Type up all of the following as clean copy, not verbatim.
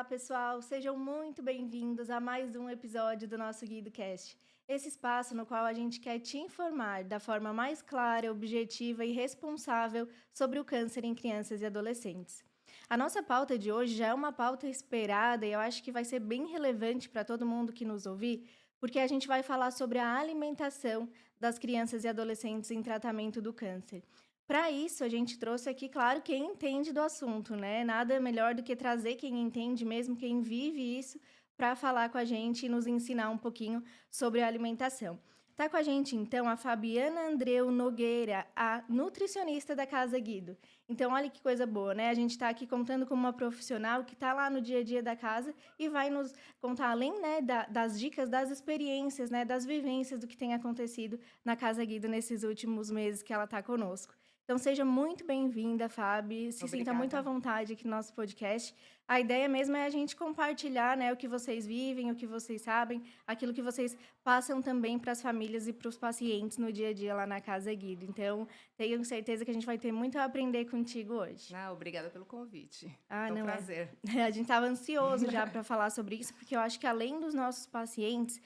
Olá, pessoal! Sejam muito bem-vindos a mais um episódio do nosso GuidoCast. Esse espaço no qual a gente quer te informar da forma mais clara, objetiva e responsável sobre o câncer em crianças e adolescentes. A nossa pauta de hoje já é uma pauta esperada e eu acho que vai ser bem relevante para todo mundo que nos ouvir, porque a gente vai falar sobre a alimentação das crianças e adolescentes em tratamento do câncer. Para isso, a gente trouxe aqui, claro, quem entende do assunto, né? Nada melhor do que trazer quem entende mesmo, quem vive isso, para falar com a gente e nos ensinar um pouquinho sobre a alimentação. Tá com a gente, então, a Fabiana Andreu Nogueira, a nutricionista da Casa Guido. Então, olha que coisa boa, né? A gente está aqui contando com uma profissional que está lá no dia a dia da casa e vai nos contar, além, né, das dicas, das experiências, né, das vivências do que tem acontecido na Casa Guido nesses últimos meses que ela está conosco. Então, seja muito bem-vinda, Fábio. Se sinta muito à Obrigada. vontade aqui no nosso podcast. A ideia mesmo é a gente compartilhar, né, o que vocês vivem, o que vocês sabem, aquilo que vocês passam também para as famílias e para os pacientes no dia a dia lá na Casa Guido. Então, tenho certeza que a gente vai ter muito a aprender contigo hoje. Obrigada pelo convite. Ah, É um não é. prazer. A gente estava ansioso já para falar sobre isso, porque eu acho que além dos nossos pacientes,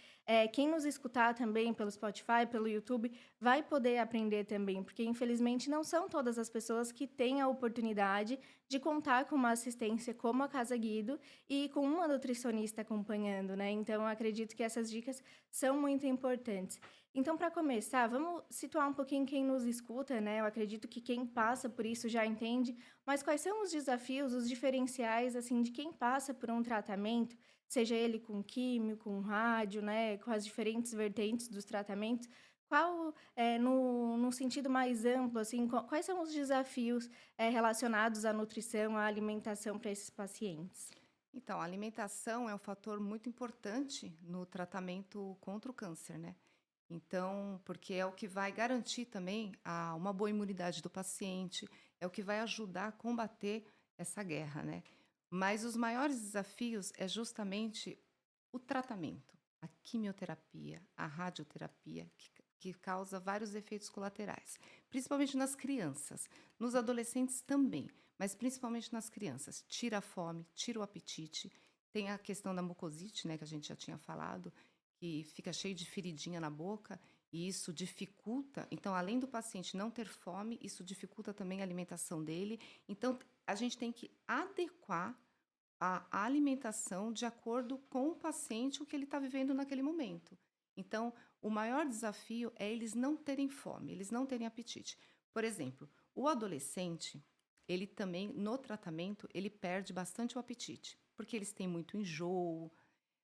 quem nos escutar também pelo Spotify, pelo YouTube, vai poder aprender também, porque infelizmente não são todas as pessoas que têm a oportunidade de contar com uma assistência como a Casa Guido e com uma nutricionista acompanhando, né? Então, eu acredito que essas dicas são muito importantes. Então, para começar, vamos situar um pouquinho quem nos escuta, né? Eu acredito que quem passa por isso já entende, mas quais são os desafios, os diferenciais, assim, de quem passa por um tratamento, seja ele com químio, com rádio, né, com as diferentes vertentes dos tratamentos? Qual, no sentido mais amplo, assim, quais são os desafios relacionados à nutrição, à alimentação para esses pacientes? Então, a alimentação é um fator muito importante no tratamento contra o câncer, né? Então, porque é o que vai garantir também uma boa imunidade do paciente, é o que vai ajudar a combater essa guerra, né? Mas os maiores desafios é justamente o tratamento, a quimioterapia, a radioterapia, que causa vários efeitos colaterais, principalmente nas crianças, nos adolescentes também, mas principalmente nas crianças. Tira a fome, tira o apetite, tem a questão da mucosite, né, que a gente já tinha falado, que fica cheio de feridinha na boca, e isso dificulta. Então, além do paciente não ter fome, isso dificulta também a alimentação dele. Então, a gente tem que adequar a alimentação de acordo com o paciente, o que ele está vivendo naquele momento. Então, o maior desafio é eles não terem fome, eles não terem apetite. Por exemplo, o adolescente, ele também, no tratamento, ele perde bastante o apetite, porque eles têm muito enjoo.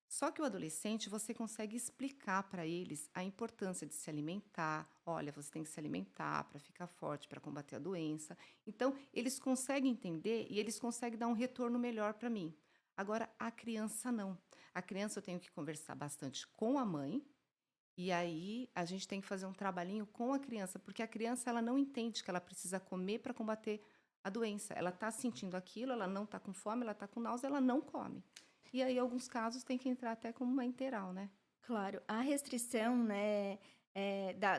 Só que o adolescente, você consegue explicar para eles a importância de se alimentar. Olha, você tem que se alimentar para ficar forte, para combater a doença. Então, eles conseguem entender e eles conseguem dar um retorno melhor para mim. Agora, a criança não. A criança eu tenho que conversar bastante com a mãe, e aí a gente tem que fazer um trabalhinho com a criança, porque a criança ela não entende que ela precisa comer para combater a doença. Ela está sentindo aquilo, ela não está com fome, ela está com náusea, ela não come. E aí, em alguns casos, tem que entrar até como uma enteral, né? Claro, a restrição, né,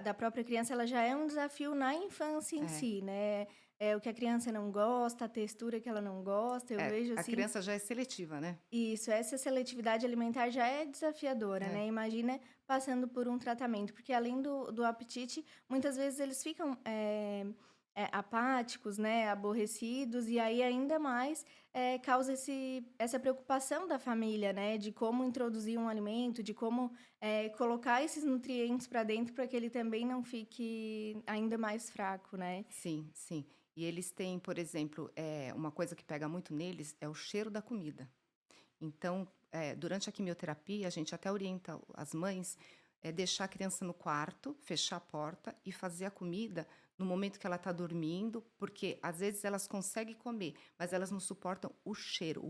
da própria criança, ela já é um desafio na infância em É, si, né? É o que a criança não gosta, a textura que ela não gosta, eu vejo a assim. criança já é seletiva, né? Isso, essa seletividade alimentar já é desafiadora, É. né? Imagina passando por um tratamento, porque além do apetite, muitas vezes eles ficam apáticos, né? Aborrecidos, e aí ainda mais causa essa preocupação da família, né? De como introduzir um alimento, de como colocar esses nutrientes para dentro para que ele também não fique ainda mais fraco, né? Sim, sim. E eles têm, por exemplo, uma coisa que pega muito neles é o cheiro da comida. Então, durante a quimioterapia, a gente até orienta as mães deixar a criança no quarto, fechar a porta e fazer a comida no momento que ela está dormindo, porque às vezes elas conseguem comer, mas elas não suportam o cheiro,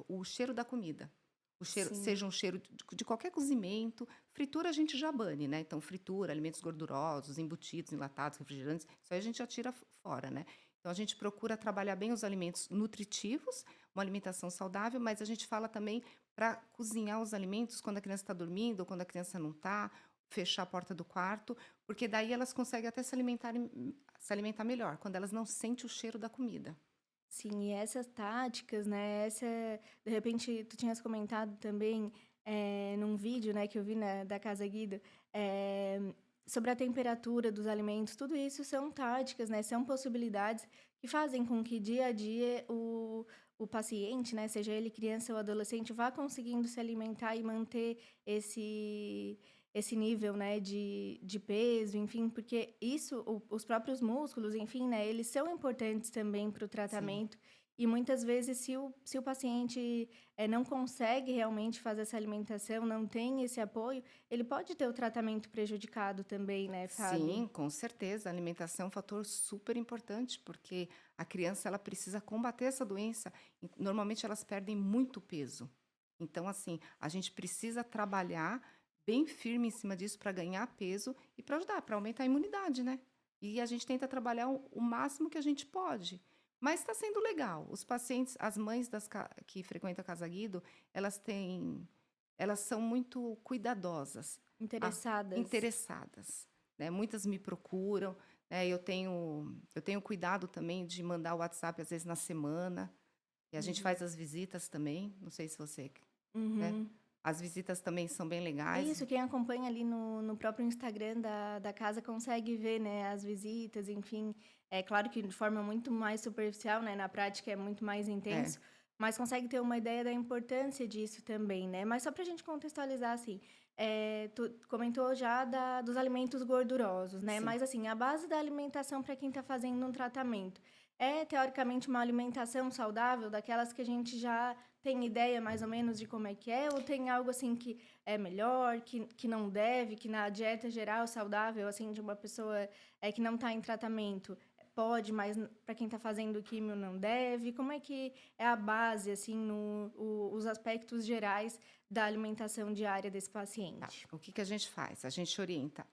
o cheiro da comida. O cheiro, Sim. seja um cheiro de qualquer cozimento, fritura a gente já bane, né? Então, fritura, alimentos gordurosos, embutidos, enlatados, refrigerantes, isso aí a gente já tira fora, né? Então, a gente procura trabalhar bem os alimentos nutritivos, uma alimentação saudável, mas a gente fala também para cozinhar os alimentos quando a criança está dormindo ou quando a criança não está, fechar a porta do quarto, porque daí elas conseguem até se alimentar melhor, quando elas não sentem o cheiro da comida. Sim, e essas táticas, né, de repente, tu tinhas comentado também, num vídeo, né, que eu vi da Casa Guido, eh, sobre a temperatura dos alimentos, tudo isso são táticas, né, são possibilidades que fazem com que dia a dia o paciente, né, seja ele criança ou adolescente, vá conseguindo se alimentar e manter esse esse nível, né, de peso, enfim, porque isso, os próprios músculos, enfim, né, eles são importantes também para o Sim. tratamento e muitas vezes se o paciente não consegue realmente fazer essa alimentação, não tem esse apoio, ele pode ter o tratamento prejudicado também, né, Fábio? Sim, com certeza. A alimentação é um fator super importante, porque a criança ela precisa combater essa doença. E, normalmente elas perdem muito peso. Então, assim, a gente precisa trabalhar bem firme em cima disso para ganhar peso e para ajudar, para aumentar a imunidade, né? E a gente tenta trabalhar o máximo que a gente pode. Mas está sendo legal. Os pacientes, as mães que frequentam a Casa Guido, elas são muito cuidadosas, ah, Interessadas. interessadas, né, muitas me procuram, né, eu tenho cuidado também de mandar o WhatsApp, às vezes, na semana, e a gente Uhum. faz as visitas também, não sei se você, né, Uhum. as visitas também são bem legais. Isso, quem acompanha ali no próprio Instagram da casa consegue ver, né, as visitas, enfim. É claro que de forma muito mais superficial, né, na prática é muito mais É, intenso, mas consegue ter uma ideia da importância disso também, né. Mas só pra gente contextualizar, assim, tu comentou já dos alimentos gordurosos, né, sim. mas assim, a base da alimentação para quem tá fazendo um tratamento, é teoricamente uma alimentação saudável, daquelas que a gente já tem ideia mais ou menos de como é que é, ou tem algo assim que é melhor, que não deve, que na dieta geral saudável, assim, de uma pessoa que não está em tratamento, pode, mas para quem está fazendo químio não deve? Como é que é a base, assim, os aspectos gerais da alimentação diária desse Tá, paciente? o que que a gente faz? A gente orienta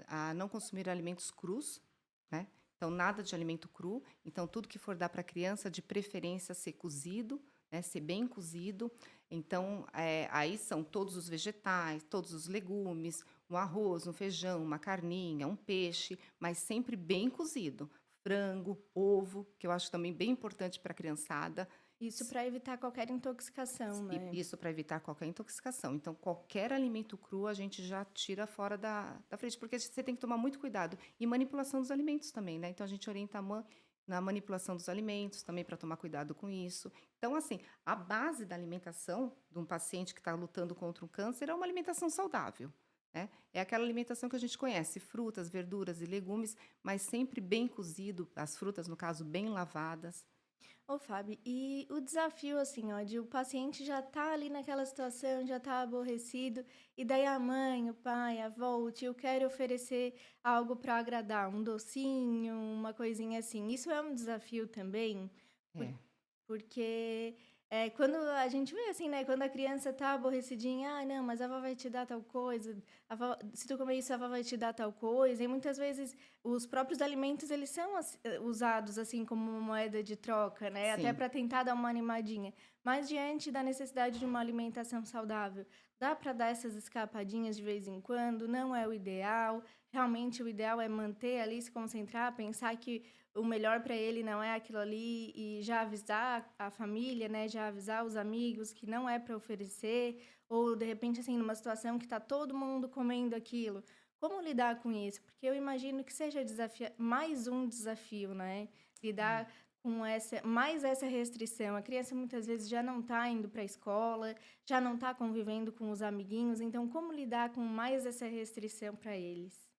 a não consumir alimentos crus, né, então nada de alimento cru, então tudo que for dar para a criança, de preferência ser cozido, né, ser bem cozido, então, aí são todos os vegetais, todos os legumes, um arroz, um feijão, uma carninha, um peixe, mas sempre bem cozido. Frango, ovo, que eu acho também bem importante para a criançada. Isso para evitar qualquer intoxicação, E né? isso para evitar qualquer intoxicação. Então, qualquer alimento cru a gente já tira fora da frente, porque você tem que tomar muito cuidado. E manipulação dos alimentos também, né? Então, a gente orienta a mãe na manipulação dos alimentos também para tomar cuidado com isso. Então, assim, a base da alimentação de um paciente que está lutando contra um câncer é uma alimentação saudável, né? É aquela alimentação que a gente conhece, frutas, verduras e legumes, mas sempre bem cozido, as frutas, no caso, bem lavadas. Ô, Fábio, e o desafio, assim, ó, de o paciente já tá ali naquela situação, já tá aborrecido, e daí a mãe, o pai, a avó, o tio quer oferecer algo para agradar, um docinho, uma coisinha assim. Isso é um desafio também? Por- É, Porque quando a gente vê assim, né? Quando a criança tá aborrecidinha, ah, não, mas a avó vai te dar tal coisa, se tu comer isso, a avó vai te dar tal coisa. E muitas vezes os próprios alimentos, eles são usados assim como uma moeda de troca, né? Até sim. para tentar dar uma animadinha. Mas diante da necessidade de uma alimentação saudável, dá para dar essas escapadinhas de vez em quando? Não é o ideal. Realmente o ideal é manter ali, se concentrar, pensar que o melhor para ele não é aquilo ali e já avisar a família, né, já avisar os amigos que não é para oferecer, ou de repente assim, numa situação que está todo mundo comendo aquilo. Como lidar com isso? Porque eu imagino que seja mais um desafio, né? Lidar com essa restrição. A criança muitas vezes já não está indo para a escola, já não está convivendo com os amiguinhos, então como lidar com mais essa restrição para eles?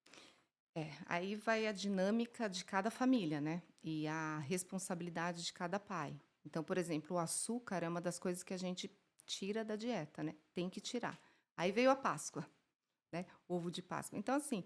Aí vai a dinâmica de cada família, né, e a responsabilidade de cada pai. Então, por exemplo, o açúcar é uma das coisas que a gente tira da dieta, né, tem que tirar. Aí veio a Páscoa, né, ovo de Páscoa. Então, assim,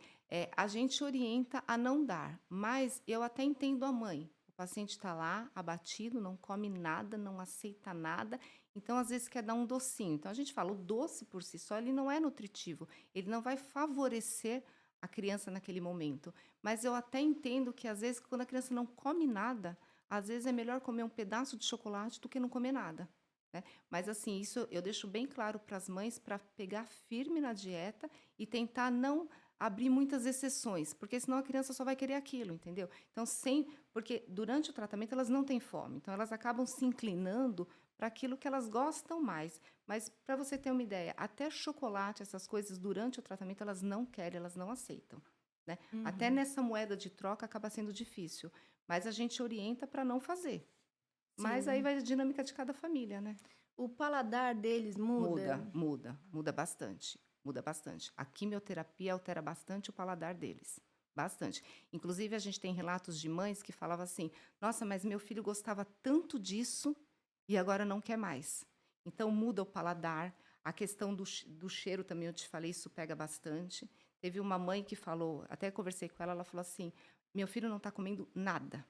a gente orienta a não dar, mas eu até entendo a mãe. O paciente está lá, abatido, não come nada, não aceita nada, então às vezes quer dar um docinho. Então a gente fala, o doce por si só, ele não é nutritivo, ele não vai favorecer a criança naquele momento. Mas eu até entendo que às vezes quando a criança não come nada, às vezes é melhor comer um pedaço de chocolate do que não comer nada, né. Mas assim, isso eu deixo bem claro para as mães para pegar firme na dieta e tentar não abrir muitas exceções, porque senão a criança só vai querer aquilo, entendeu? Então, porque durante o tratamento elas não têm fome, então elas acabam se inclinando para aquilo que elas gostam mais. Mas, para você ter uma ideia, até chocolate, essas coisas, durante o tratamento, elas não querem, elas não aceitam, né? Até Uhum. nessa moeda de troca acaba sendo difícil, mas a gente orienta para não fazer. Mas aí Sim. vai a dinâmica de cada família, né? O paladar deles muda? Muda bastante, muda bastante. A quimioterapia altera bastante o paladar deles, bastante. Inclusive, a gente tem relatos de mães que falavam assim: "Nossa, mas meu filho gostava tanto disso e agora não quer mais". Então muda o paladar, a questão do cheiro também, eu te falei, isso pega bastante. Teve uma mãe que falou, até conversei com ela, ela falou assim: "Meu filho não está comendo nada".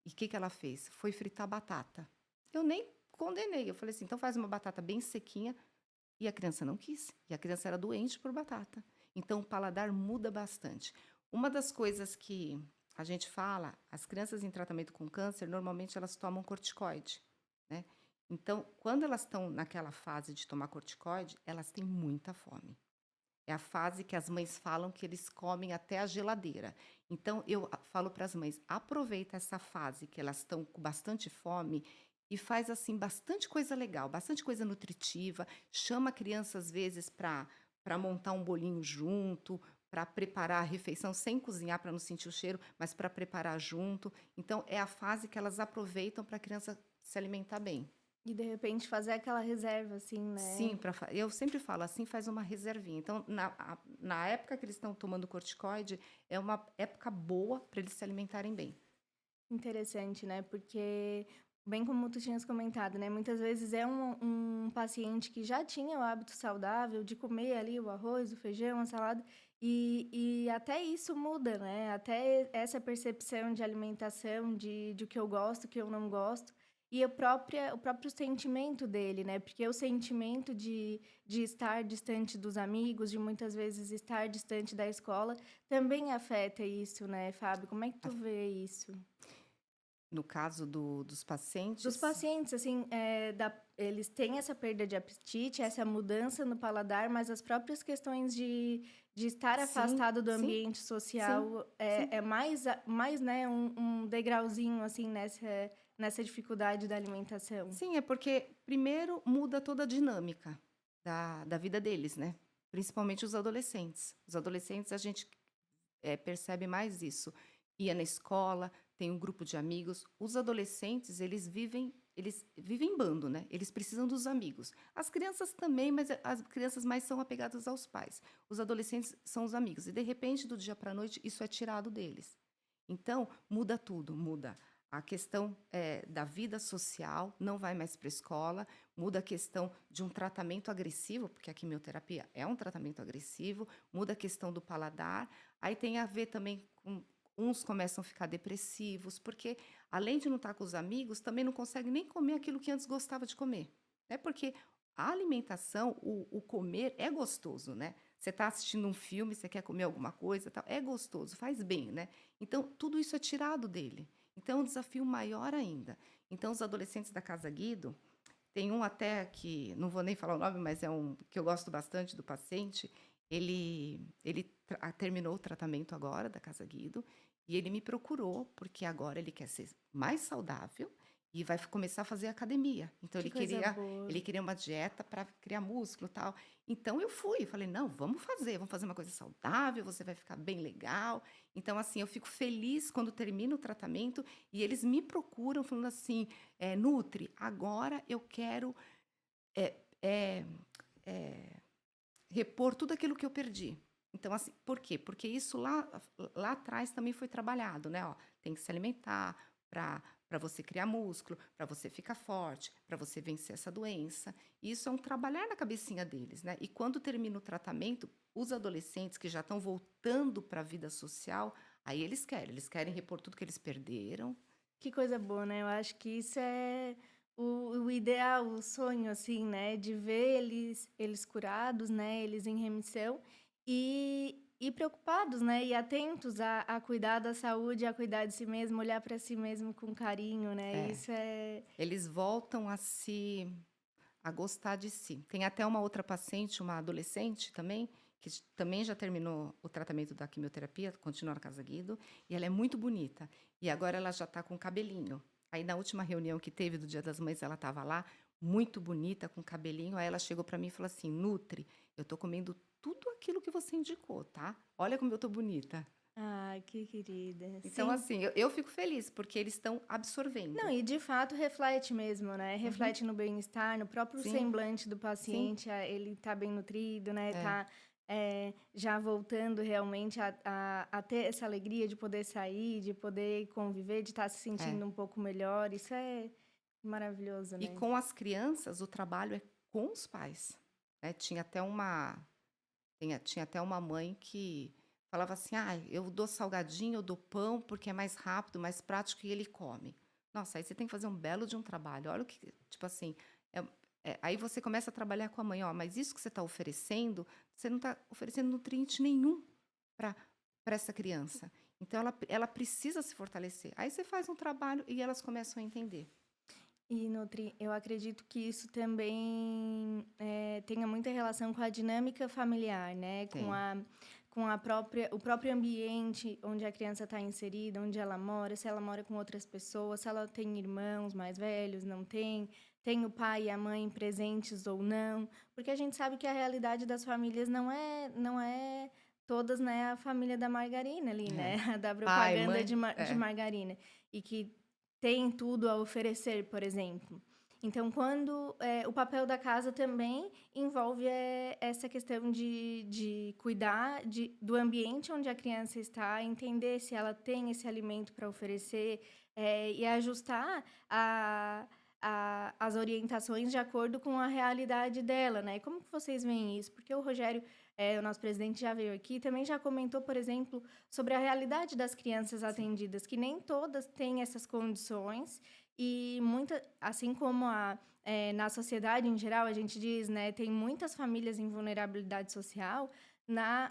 E o que que ela fez? Foi fritar batata. Eu nem condenei, eu falei assim: "Então faz uma batata bem sequinha", e a criança não quis, e a criança era doente por batata. Então o paladar muda bastante. Uma das coisas que a gente fala, as crianças em tratamento com câncer, normalmente elas tomam corticoide, né. Então, quando elas estão naquela fase de tomar corticoide, elas têm muita fome. É a fase que as mães falam que eles comem até a geladeira. Então eu falo para as mães: "Aproveita essa fase que elas estão com bastante fome e faz, assim, bastante coisa legal, bastante coisa nutritiva, chama a criança às vezes para montar um bolinho junto, para preparar a refeição sem cozinhar para não sentir o cheiro, mas para preparar junto". Então é a fase que elas aproveitam para a criança se alimentar bem. E de repente fazer aquela reserva, assim, Sim, né? eu sempre falo assim, faz uma reservinha. Então, na época que eles estão tomando corticoide, é uma época boa para eles se alimentarem bem. Interessante, né? Porque, bem como tu tinhas comentado, né? Muitas vezes é um paciente que já tinha o hábito saudável de comer ali o arroz, o feijão, a salada, e até isso muda, né? Até essa percepção de alimentação, de o que eu gosto, o que eu não gosto, e o próprio sentimento dele, né? Porque o sentimento de estar distante dos amigos, de muitas vezes estar distante da escola, também afeta isso, né, Fábio? Como é que tu Af- vê isso? No caso dos Dos pacientes, pacientes, assim, eles têm essa perda de apetite, essa mudança no paladar, mas as próprias questões de estar sim, afastado do sim, ambiente sim, social sim. é mais, né, um degrauzinho, assim, nessa dificuldade da alimentação. Sim, é porque primeiro muda toda a dinâmica da vida deles, né? Principalmente os adolescentes. Os adolescentes a gente percebe mais isso. Ia na escola, tem um grupo de amigos. Os adolescentes, eles vivem em bando, né? Eles precisam dos amigos. As crianças também, mas as crianças mais são apegadas aos pais. Os adolescentes são os amigos. E de repente, do dia para a noite, isso é tirado deles. Então, muda tudo, muda a questão da vida social, não vai mais para a escola, muda a questão de um tratamento agressivo, porque a quimioterapia é um tratamento agressivo, muda a questão do paladar, aí tem a ver também com uns começam a ficar depressivos, porque além de não estar com os amigos, também não consegue nem comer aquilo que antes gostava de comer, né? Porque a alimentação, o comer é gostoso, né? Você está assistindo um filme, você quer comer alguma coisa, tal, é gostoso, faz bem, né? Então, tudo isso é tirado dele. Então, é um desafio maior ainda. Então, os adolescentes da Casa Guido, tem um até que, não vou nem falar o nome, mas é um que eu gosto bastante do paciente. Ele terminou o tratamento agora da Casa Guido e ele me procurou porque agora ele quer ser mais saudável e vai começar a fazer academia. Então Que ele coisa queria, boa. ele queria uma dieta para criar músculo, e tal. Então eu fui, falei: "Não, vamos fazer uma coisa saudável, você vai ficar bem legal". Então assim, eu fico feliz quando termina o tratamento e eles me procuram falando assim: Nutri, agora eu quero eh eh eh, repor tudo aquilo que eu perdi. Então, assim, por quê? Porque isso lá atrás também foi trabalhado, né, ó, tem que se alimentar para você criar músculo, para você ficar forte, para você vencer essa doença. E isso é um trabalhar na cabecinha deles, né. E quando termina o tratamento, os adolescentes que já estão voltando para a vida social, aí eles querem repor tudo que eles perderam. Que coisa boa, né? Eu acho que isso é o ideal, o sonho, assim, né? De ver eles curados, né? Eles em remissão e preocupados, né? E atentos a cuidar da saúde, a cuidar de si mesmo, olhar para si mesmo com carinho, né? É. Isso é. Eles voltam a gostar de si. Tem até uma outra paciente, uma adolescente também, que também já terminou o tratamento da quimioterapia, continua na Casa Guido, e ela é muito bonita. E agora ela já está com cabelinho. Aí na última reunião que teve do Dia das Mães, ela estava lá, muito bonita, com cabelinho. Aí ela chegou para mim e falou assim: Nutri, eu tô comendo tudo aquilo que você indicou, tá? Olha como eu tô bonita. Ah, que querida. Então, Sim. assim, eu fico feliz, porque eles estão Não, absorvendo. e de fato reflete mesmo, né? Uhum. Reflete no bem-estar, no próprio Sim, semblante do sim, paciente, ele tá bem nutrido, né? é, Tá já voltando realmente a ter essa alegria de poder sair, de poder conviver, de estar se é. sentindo um pouco melhor. Isso é maravilhoso, E né? com as crianças, o trabalho é com os pais, né. Tinha até uma mãe que falava assim: "Ah, eu dou salgadinho, eu dou pão, porque é mais rápido, mais prático e ele come". Nossa, aí você tem que fazer um belo de um trabalho. Olha o que tipo assim, é aí você começa a trabalhar com a mãe: "Ó, mas isso que você está oferecendo, você não está oferecendo nutriente nenhum para essa criança. Então ela precisa se fortalecer". Aí você faz um trabalho e elas começam a entender. E Nutri, eu acredito que isso também tenha muita relação com a dinâmica familiar, né? Tem. Com a própria, o próprio ambiente onde a criança está inserida, onde ela mora, se ela mora com outras pessoas, se ela tem irmãos mais velhos, não tem, tem o pai e a mãe presentes ou não, porque a gente sabe que a realidade das famílias não é todas, né, a família da margarina ali, né? É. Da Pai, propaganda mãe, de margarina. E que tem tudo a oferecer, por exemplo. Então, quando o papel da casa também envolve essa questão de cuidar do ambiente onde a criança está, entender se ela tem esse alimento para oferecer, e ajustar as orientações de acordo com a realidade dela, né? Como que vocês veem isso? Porque o Rogério, o nosso presidente, já veio aqui, também já comentou, por exemplo, sobre a realidade das crianças sim, atendidas, que nem todas têm essas condições e assim como na sociedade em geral, a gente diz, né, tem muitas famílias em vulnerabilidade social,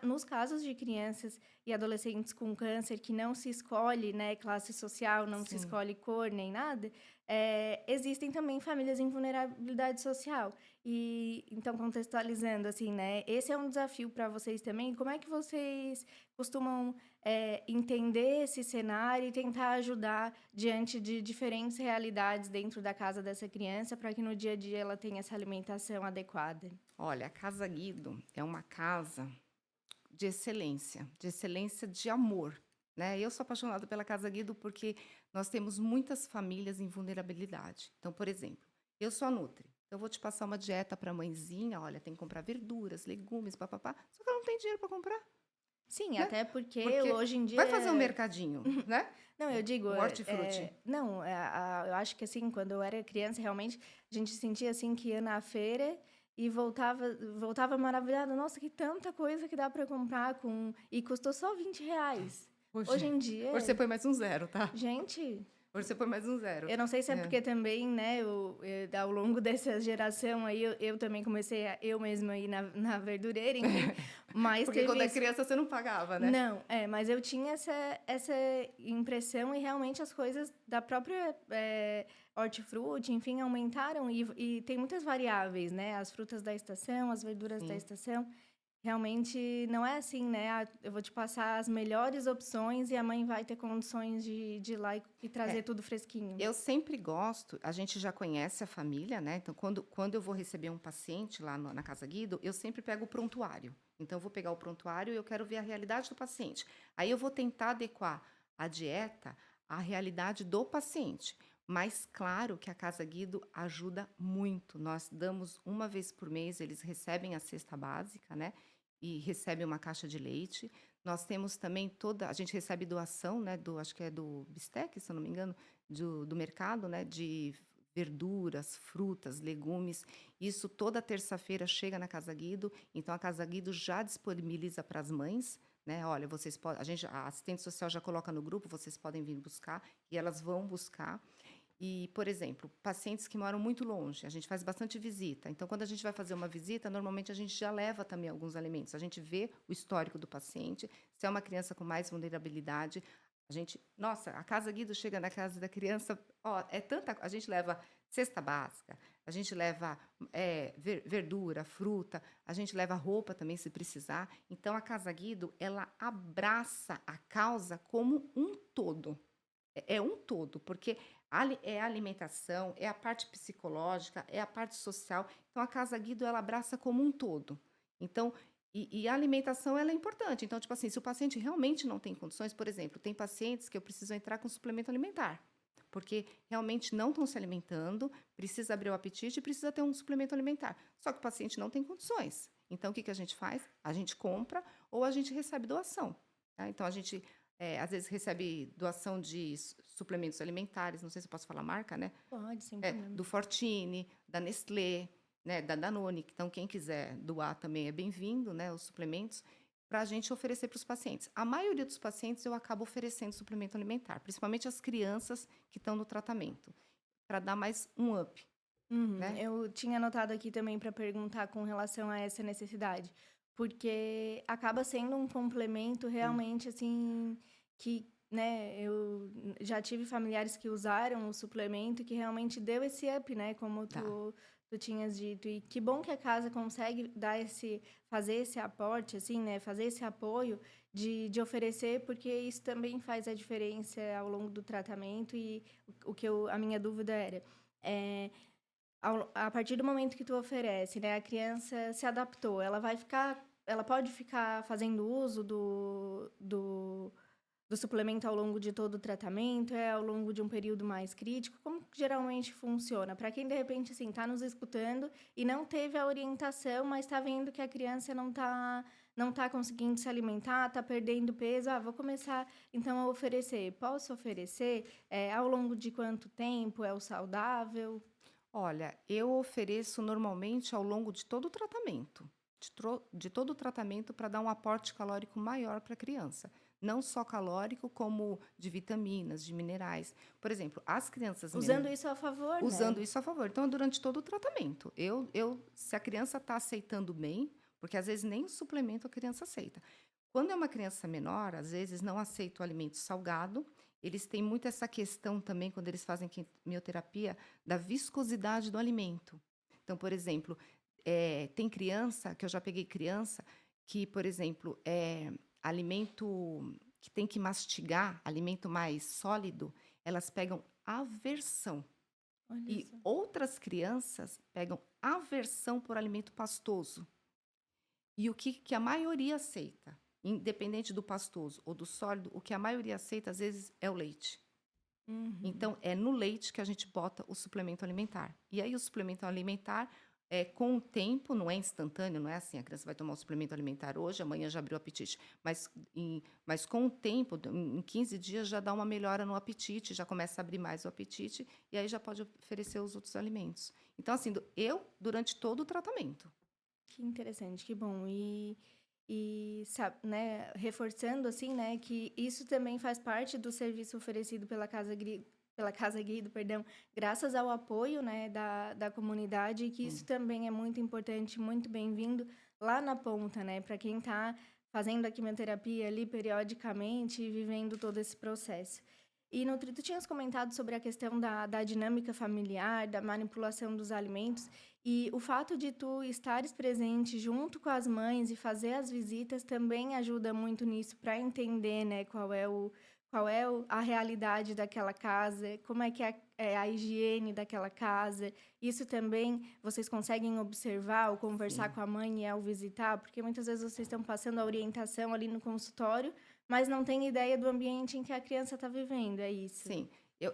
nos casos de crianças e adolescentes com câncer que não se escolhe, né, classe social, não se sim. escolhe cor nem nada, existem também famílias em vulnerabilidade social. E então, contextualizando, assim, né, esse é um desafio para vocês também. Como é que vocês costumam entender esse cenário e tentar ajudar diante de diferentes realidades dentro da casa dessa criança para que no dia a dia ela tenha essa alimentação adequada? Olha, a Casa Guido é uma casa de excelência de amor, né. Eu sou apaixonada pela Casa Guido, porque nós temos muitas famílias em vulnerabilidade. Então, por exemplo, eu sou a nutri, eu vou te passar uma dieta para mãezinha, olha, tem que comprar verduras, legumes, pá-pá-pá, só que ela não tem dinheiro para comprar, Sim, né, até porque porque hoje em vai fazer um dia. mercadinho, né, Não, eu digo, o hortifruti. não, eu acho que, assim, quando eu era criança, realmente, a gente sentia, assim, que ia na feira e voltava maravilhada. Nossa, que tanta coisa que dá para comprar e custou só R$ 20. Hoje Hoje em hoje você dia, põe mais um zero, tá. gente, Hoje você põe mais um zero. eu não sei se é É. porque também, né, ao longo dessa geração aí, eu também comecei eu mesma a ir na verdureira, enfim, mas Porque teve quando é isso. criança você não pagava, né. Não, mas eu tinha essa impressão e realmente as coisas da própria, hortifruti, enfim, aumentaram e tem muitas variáveis, né, as frutas da estação, as verduras da Sim. estação, realmente não é assim, né, eu vou te passar as melhores opções e a mãe vai ter condições de ir lá e trazer É. tudo fresquinho. Eu sempre gosto, a gente já conhece a família, né, então quando eu vou receber um paciente lá na Casa Guido, eu sempre pego o prontuário. Então eu vou pegar o prontuário e eu quero ver a realidade do paciente. Aí eu vou tentar adequar a dieta à realidade do paciente. Mas claro que a Casa Guido ajuda muito. Nós damos uma vez por mês, eles recebem a cesta básica, né, e recebem uma caixa de leite. Nós temos também a gente recebe doação, né, acho que é do Bistec, se eu não me engano, do mercado, né, de verduras, frutas, legumes. Isso toda terça-feira chega na Casa Guido, então a Casa Guido já disponibiliza para as mães, né, olha, vocês podem, a assistente social já coloca no grupo, vocês podem vir buscar, e elas vão buscar. E, por exemplo, pacientes que moram muito longe, a gente faz bastante visita. Então, quando a gente vai fazer uma visita, normalmente a gente já leva também alguns alimentos. A gente vê o histórico do paciente, se é uma criança com mais vulnerabilidade, nossa, a Casa Guido chega na casa da criança, ó, a gente leva cesta básica, a gente leva verdura, fruta, a gente leva roupa também se precisar. Então, a Casa Guido, ela abraça a causa como um todo. É um todo, porque é a alimentação, é a parte psicológica, é a parte social. Então, a Casa Guido, ela abraça como um todo. Então, e a alimentação, ela é importante. Então, tipo assim, se o paciente realmente não tem condições, por exemplo, tem pacientes que eu preciso entrar com suplemento alimentar, porque realmente não estão se alimentando, precisa abrir o apetite e precisa ter um suplemento alimentar. Só que o paciente não tem condições. Então, o que a gente faz? A gente compra ou a gente recebe doação. Tá? Então, a gente às vezes recebe doação de suplementos alimentares, não sei se eu posso falar marca, né? Pode, sem problema. Do Fortini, da Nestlé, né? Da Danone. Então, quem quiser doar também é bem-vindo, né? Os suplementos, para a gente oferecer para os pacientes. A maioria dos pacientes eu acabo oferecendo suplemento alimentar, principalmente as crianças que estão no tratamento, para dar mais um up, né? Eu tinha anotado aqui também para perguntar com relação a essa necessidade, porque acaba sendo um complemento realmente assim que, né, eu já tive familiares que usaram o suplemento e que realmente deu esse up, né, como Dá. tu tinhas dito. E que bom que a casa consegue fazer esse aporte, assim, né, fazer esse apoio de oferecer, porque isso também faz a diferença ao longo do tratamento. E a minha dúvida era, é, a partir do momento que tu oferece, né, a criança se adaptou, ela pode ficar fazendo uso do suplemento ao longo de todo o tratamento, ao longo de um período mais crítico? Como que geralmente funciona? Para quem, de repente, assim, está nos escutando e não teve a orientação, mas está vendo que a criança não tá conseguindo se alimentar, está perdendo peso, vou começar, então, a oferecer. Posso oferecer? Ao longo de quanto tempo? É o saudável? Olha, eu ofereço normalmente ao longo de todo o tratamento, de todo o tratamento para dar um aporte calórico maior para a criança. Não só calórico, como de vitaminas, de minerais. Por exemplo, as crianças Usando isso a favor, usando né? isso a favor. Então, é durante todo o tratamento. Se a criança está aceitando bem, porque às vezes nem o suplemento a criança aceita. Quando é uma criança menor, às vezes não aceita o alimento salgado. Eles têm muito essa questão também, quando eles fazem quimioterapia, da viscosidade do alimento. Então, por exemplo, tem criança, que eu já peguei criança, que, por exemplo, alimento que tem que mastigar, alimento mais sólido, elas pegam aversão. Olha E só. outras crianças pegam aversão por alimento pastoso. E o que a maioria aceita, independente do pastoso ou do sólido, o que a maioria aceita, às vezes, é o leite. Uhum. Então, é no leite que a gente bota o suplemento alimentar. E aí, o suplemento alimentar, com o tempo, não é instantâneo, não é assim, a criança vai tomar o suplemento alimentar hoje, amanhã já abriu o apetite. Mas com o tempo, em 15 dias, já dá uma melhora no apetite, já começa a abrir mais o apetite, e aí já pode oferecer os outros alimentos. Então, assim, durante todo o tratamento. Que interessante, que bom. Sabe, né, reforçando assim, né, que isso também faz parte do serviço oferecido pela Casa Guido, perdão, graças ao apoio, né, da comunidade, e que isso Sim. também é muito importante, muito bem-vindo lá na ponta, né, para quem está fazendo a quimioterapia ali periodicamente e vivendo todo esse processo. E, Nutri, tu tinhas comentado sobre a questão da dinâmica familiar, da manipulação dos alimentos, e o fato de tu estares presente junto com as mães e fazer as visitas também ajuda muito nisso, para entender, né, a realidade daquela casa, como é que é a higiene daquela casa. Isso também vocês conseguem observar ao conversar Sim. com a mãe e ao visitar, porque muitas vezes vocês estão passando a orientação ali no consultório, mas não tem ideia do ambiente em que a criança está vivendo, é isso? Sim,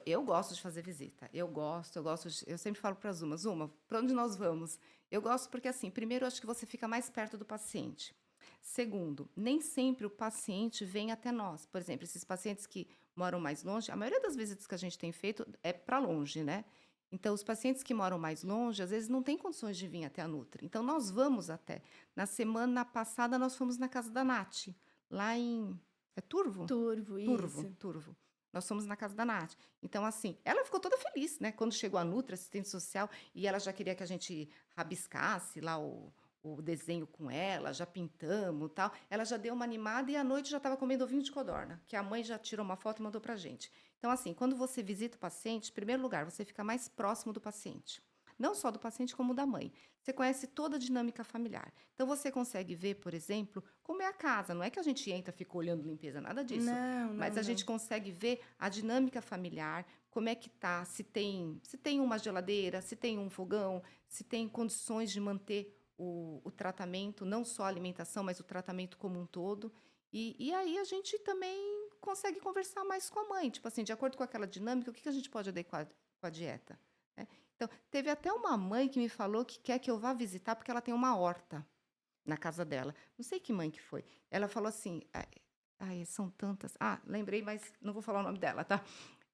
eu gosto de fazer visita. Eu sempre falo para Zuma, para onde nós vamos? Eu gosto porque, assim, primeiro, eu acho que você fica mais perto do paciente. Segundo, nem sempre o paciente vem até nós. Por exemplo, esses pacientes que moram mais longe, a maioria das visitas que a gente tem feito é para longe, né? Então, os pacientes que moram mais longe, às vezes não têm condições de vir até a Nutri. Então, nós vamos até. Na semana passada, nós fomos na casa da Nath, lá em. É Turvo? Turvo, Turvo, isso. Turvo. Nós fomos na casa da Nath. Então, assim, ela ficou toda feliz, né? Quando chegou a Nutri, assistente social, e ela já queria que a gente rabiscasse lá o desenho com ela, já pintamos e tal. Ela já deu uma animada e à noite já estava comendo ovinho de codorna, que a mãe já tirou uma foto e mandou pra gente. Então, assim, quando você visita o paciente, em primeiro lugar, você fica mais próximo do paciente. não só do paciente como da mãe. Você conhece toda a dinâmica familiar. Então você consegue ver, por exemplo, como é a casa. Não é que a gente entra e fica olhando limpeza, nada disso. Não, não, Mas a gente não. consegue ver a dinâmica familiar, como é que tá, se tem uma geladeira, se tem um fogão, se tem condições de manter o tratamento, não só a alimentação, mas o tratamento como um todo. E aí a gente também consegue conversar mais com a mãe, tipo assim, de acordo com aquela dinâmica, o que que a gente pode adequar com a dieta, né? Então, teve até uma mãe que me falou que quer que eu vá visitar porque ela tem uma horta na casa dela. Não sei que mãe que foi. Ela falou assim, ai, são tantas. Ah, lembrei, mas não vou falar o nome dela, tá?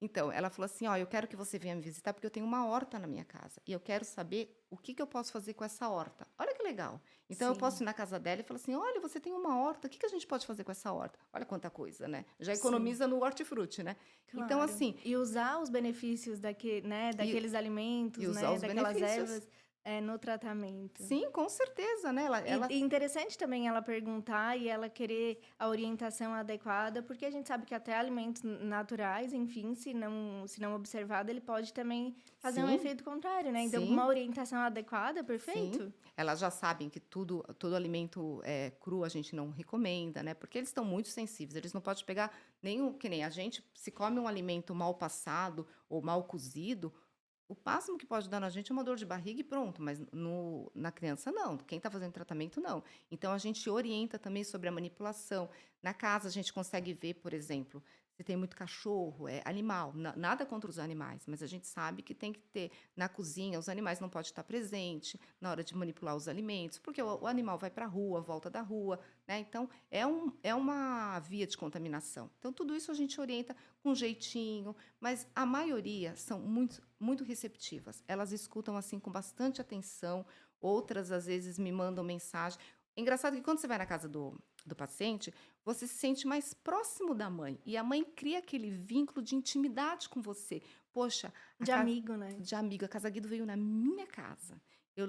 Então, ela falou assim: ó, eu quero que você venha me visitar porque eu tenho uma horta na minha casa e eu quero saber o que que eu posso fazer com essa horta. Olha que legal. Então, eu posso Sim, ir na casa dela e falar assim: olha, você tem uma horta, o que que a gente pode fazer com essa horta? Olha quanta coisa, né? Já sim. economiza no hortifruti, né? Então, Claro. assim, E usar os benefícios né, e, daqueles e alimentos, usar né, os daquelas benefícios. ervas, no tratamento. Sim, com certeza, né? E interessante também ela perguntar e ela querer a orientação adequada, porque a gente sabe que até alimentos naturais, enfim, se não observado, ele pode também fazer um Sim, efeito contrário, né? Então, sim. uma orientação adequada, Sim, perfeito? elas já sabem que todo alimento, cru a gente não recomenda, né, porque eles estão muito sensíveis, eles não podem pegar nenhum que nem a gente, se come um alimento mal passado ou mal cozido, o máximo que pode dar na gente é uma dor de barriga e pronto, mas na criança não, quem está fazendo tratamento não. Então a gente orienta também sobre a manipulação. Na casa a gente consegue ver, por exemplo, se tem muito cachorro, é animal, nada contra os animais, mas a gente sabe que tem que ter na cozinha, os animais não podem estar presentes na hora de manipular os alimentos, porque o animal vai para a rua, volta da rua, né? Então é uma via de contaminação. Então tudo isso a gente orienta com jeitinho, mas a maioria são muito, muito receptivas. Elas escutam assim com bastante atenção. Outras, às vezes, me mandam mensagem. É engraçado que quando você vai na casa do paciente, você se sente mais próximo da mãe. E a mãe cria aquele vínculo de intimidade com você. Poxa, a De casa amigo, né? de amiga, a Casa Guido veio na minha casa.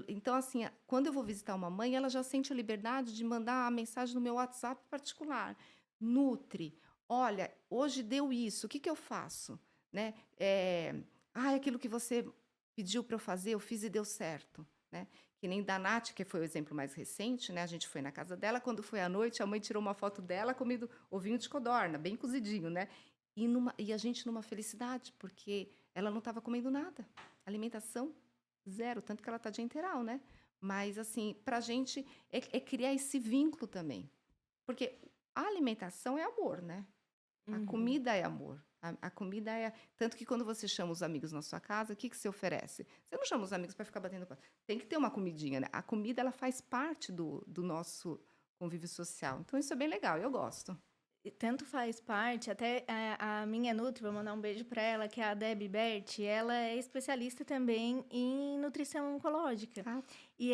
Então, assim, quando eu vou visitar uma mãe, ela já sente a liberdade de mandar a mensagem no meu WhatsApp particular. Nutri, olha, hoje deu isso, o que que eu faço? Né? Aquilo que você pediu para eu fazer, eu fiz e deu certo, né? Que nem da Nath, que foi o exemplo mais recente, né? A gente foi na casa dela, quando foi à noite, a mãe tirou uma foto dela comendo ovinho de codorna, bem cozidinho, né? E a gente numa felicidade, porque ela não estava comendo nada. Alimentação zero, tanto que ela está de enteral, né? Mas, assim, para a gente é criar esse vínculo também. Porque a alimentação é amor, né? A Uhum. comida é amor. A comida é. Tanto que quando você chama os amigos na sua casa, o que que você oferece? Você não chama os amigos para ficar batendo papo. Tem que ter uma comidinha, né? A comida, ela faz parte do nosso convívio social. Então, isso é bem legal, eu gosto. E tanto faz parte, até a minha Nutri, vou mandar um beijo para ela, que é a Debbie Berti, ela é especialista também em nutrição oncológica. Ah, E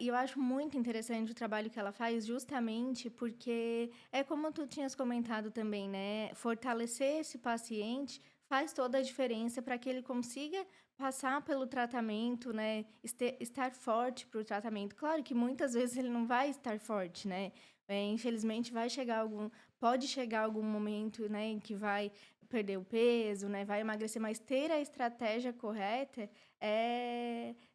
eu acho muito interessante o trabalho que ela faz, justamente porque é como tu tinhas comentado também, né? Fortalecer esse paciente faz toda a diferença para que ele consiga passar pelo tratamento, né? Estar forte para o tratamento. Claro que muitas vezes ele não vai estar forte, né? Infelizmente pode chegar algum momento, né, em que vai perder o peso, né, vai emagrecer, mas ter a estratégia correta,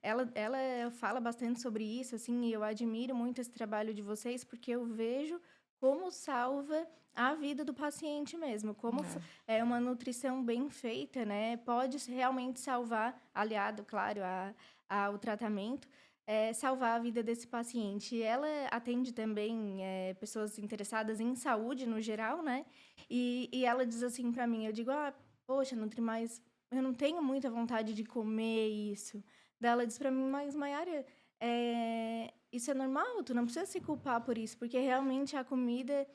ela fala bastante sobre isso, assim, e eu admiro muito esse trabalho de vocês, porque eu vejo como salva a vida do paciente mesmo, como é. é uma nutrição bem feita, né, pode realmente salvar, aliado, claro, ao tratamento, salvar a vida desse paciente. Ela atende também pessoas interessadas em saúde no geral, né? E ela diz assim para mim, eu digo, poxa, Nutri, mas eu não tenho muita vontade de comer isso. Daí ela diz para mim, mas Mayara, isso é normal, tu não precisa se culpar por isso, porque realmente a comida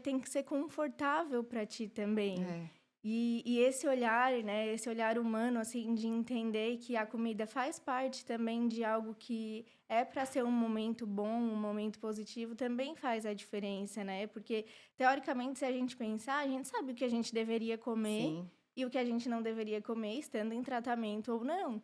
tem que ser confortável para ti também. É. E esse olhar, né, esse olhar humano, assim, de entender que a comida faz parte também de algo que é para ser um momento bom, um momento positivo, também faz a diferença, né? Porque, teoricamente, se a gente pensar, a gente sabe o que a gente deveria comer Sim. e o que a gente não deveria comer, estando em tratamento ou não.